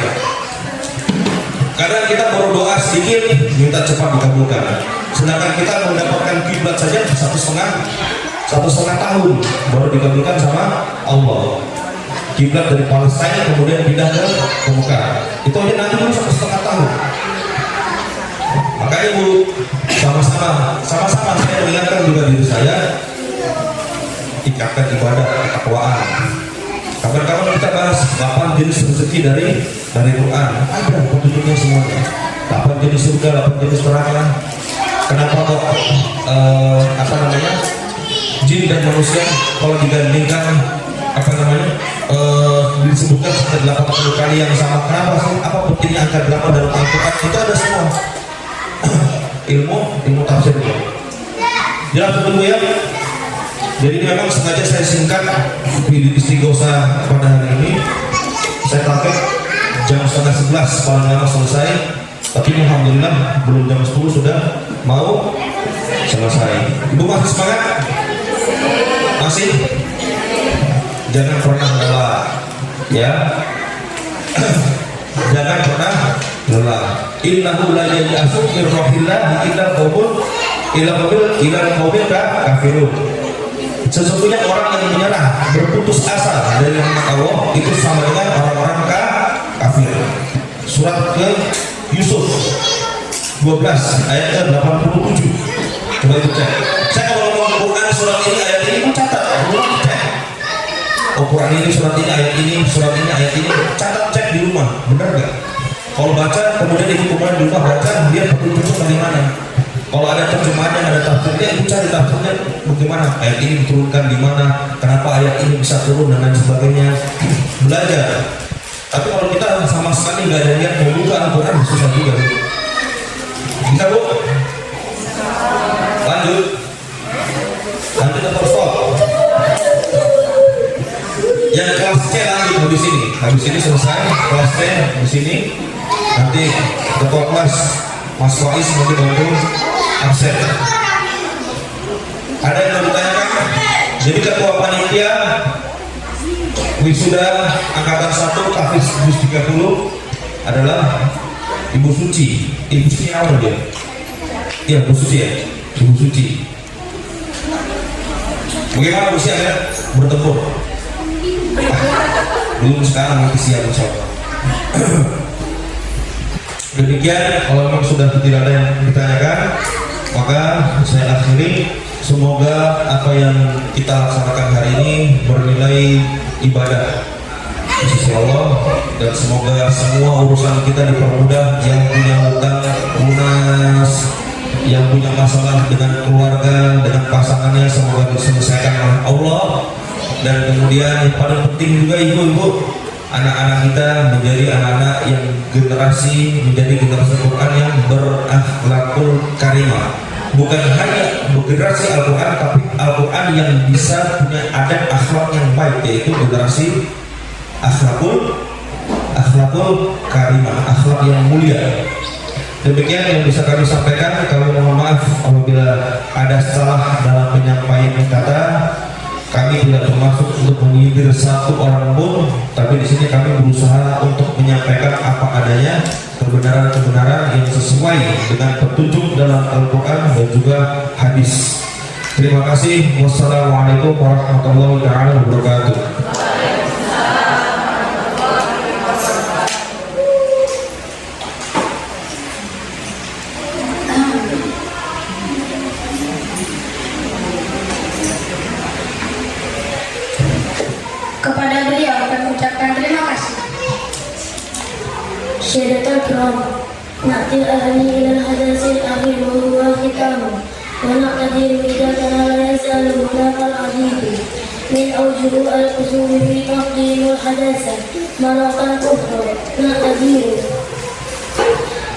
Kadang kita baru doa sedikit, minta cepat dikabulkan. Sedangkan kita mendapatkan kiblat saja 1,5 tahun baru dikabulkan sama Allah. Kiblat dari Palestina kemudian pindah ke Mekah. Itu aja nanti dulu 1,5 tahun. Makanya Bu, sama-sama saya mengingatkan juga diri saya, tingkatkan ibadah, ketakwaan. Kapan-kapan kita bahas 8 jenis rezeki dari Quran. Ada petunjuknya semuanya. 8 jenis surga, 8 jenis neraka. Kenapa kok jin dan manusia kalau digandingkan disebutkan sekitar 80 kali yang sama? Kenapa sih? Apa pentingnya angka 8 dalam Al-Quran? Itu ada semua. ilmu tafsir. Jelas dulu ya. Jadi ini memang sengaja saya singkat di istighosa pada hari ini. Saya target jam 10:30 paling lama selesai. Tapi alhamdulillah belum jam 10 sudah mau selesai. Ibu masih semangat? Masih? Jangan pernah lelah, ya. Jangan pernah lelah. Innahu la ya'asu min rahillah illa qaumul kafirun. Sesungguhnya orang yang menyerah, berputus asa dari rahmat Allah itu sama dengan orang-orang kafir. Surat ke Yusuf 12 ayat 87. Coba itu cek. Saya kalau ngomong Quran surat ini ayat ini catat, cek. Oh, Quran ini surat ini ayat ini, surat ini ayat ini, catat, cek di rumah, benar nggak? Kalau baca kemudian ikut kemarin di rumah baca, dia petunjuknya bagaimana? Kalau ada terjemahan yang ada tafsirnya, itu cari tafsirnya bagaimana? Ayat ini diturunkan di mana? Kenapa ayat ini bisa turun dan lain sebagainya? Belajar. Tapi kalau kita sama sekali nggak ada niat membuka Al-Quran, susah juga. Bisa Bu? Lanjut atau stop? Yang kelas C lanjut di sini. Habis ini selesai kelas C di sini. Nanti ketua kelas Mas Faiz nanti bantu absen. Ada yang mau ditanyakan? Jadi ketua panitia wisuda angkatan 1 Kafis 30 adalah Ibu Suci. Ibu Suci apa dia? Iya, Bu Suci ya. Ibu Suci. Bagaimana Bu Suci ya? Bertempur. Belum sekarang nanti siap insyaallah. Demikian, kalau memang sudah tidak ada yang ditanyakan, maka saya akhiri. Semoga apa yang kita laksanakan hari ini bernilai ibadah di sisi Allah, dan semoga semua urusan kita dipermudah. Yang punya hutang lunas, yang punya masalah dengan keluarga, dengan pasangannya, semoga diselesaikan oleh Allah. Dan kemudian yang paling penting juga ibu-ibu, anak-anak kita menjadi anak-anak yang menjadi generasi Quran yang berakhlakul karimah. Bukan hanya generasi Al-Quran, tapi Al-Quran yang bisa punya adab akhlak yang baik, yaitu generasi akhlakul karimah, akhlak yang mulia. Demikian yang bisa kami sampaikan. Kami mohon maaf apabila ada salah dalam penyampaian kata. Kami tidak termasuk untuk menyindir satu orang pun, tapi di sini kami berusaha untuk menyampaikan apa adanya, kebenaran-kebenaran yang sesuai dengan petunjuk dalam Al-Quran dan juga hadis. Terima kasih. Wassalamualaikum warahmatullahi wabarakatuh. Kepada beliau kami ucapkan terima kasih. Syahadatul kiram na'til ahli ilal hadasil akhir wa huwa khitamu wa na'tadir midatan la yasalu munaqal adhidu min awjuhu al-qusumi fi taqdimul hadasa maratan ukhra na'tadiru.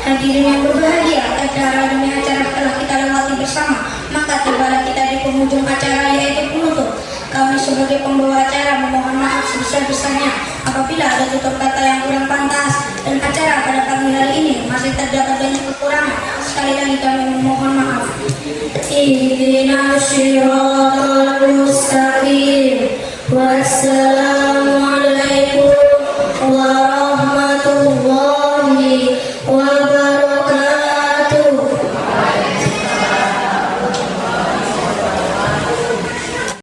Hadirin yang berbahagia, acara demi acara telah kita lewati bersama. Maka tibalah kita di penghujung acara, yaitu penutup. Kami sebagai pembawa acara memohon maaf sebesar-besarnya apabila ada tutur kata yang kurang pantas dan acara pada pagi hari ini masih terdapat banyak kekurangan. Sekali lagi kami memohon maaf. Ihdinas siratal mustaqim. Wassalamu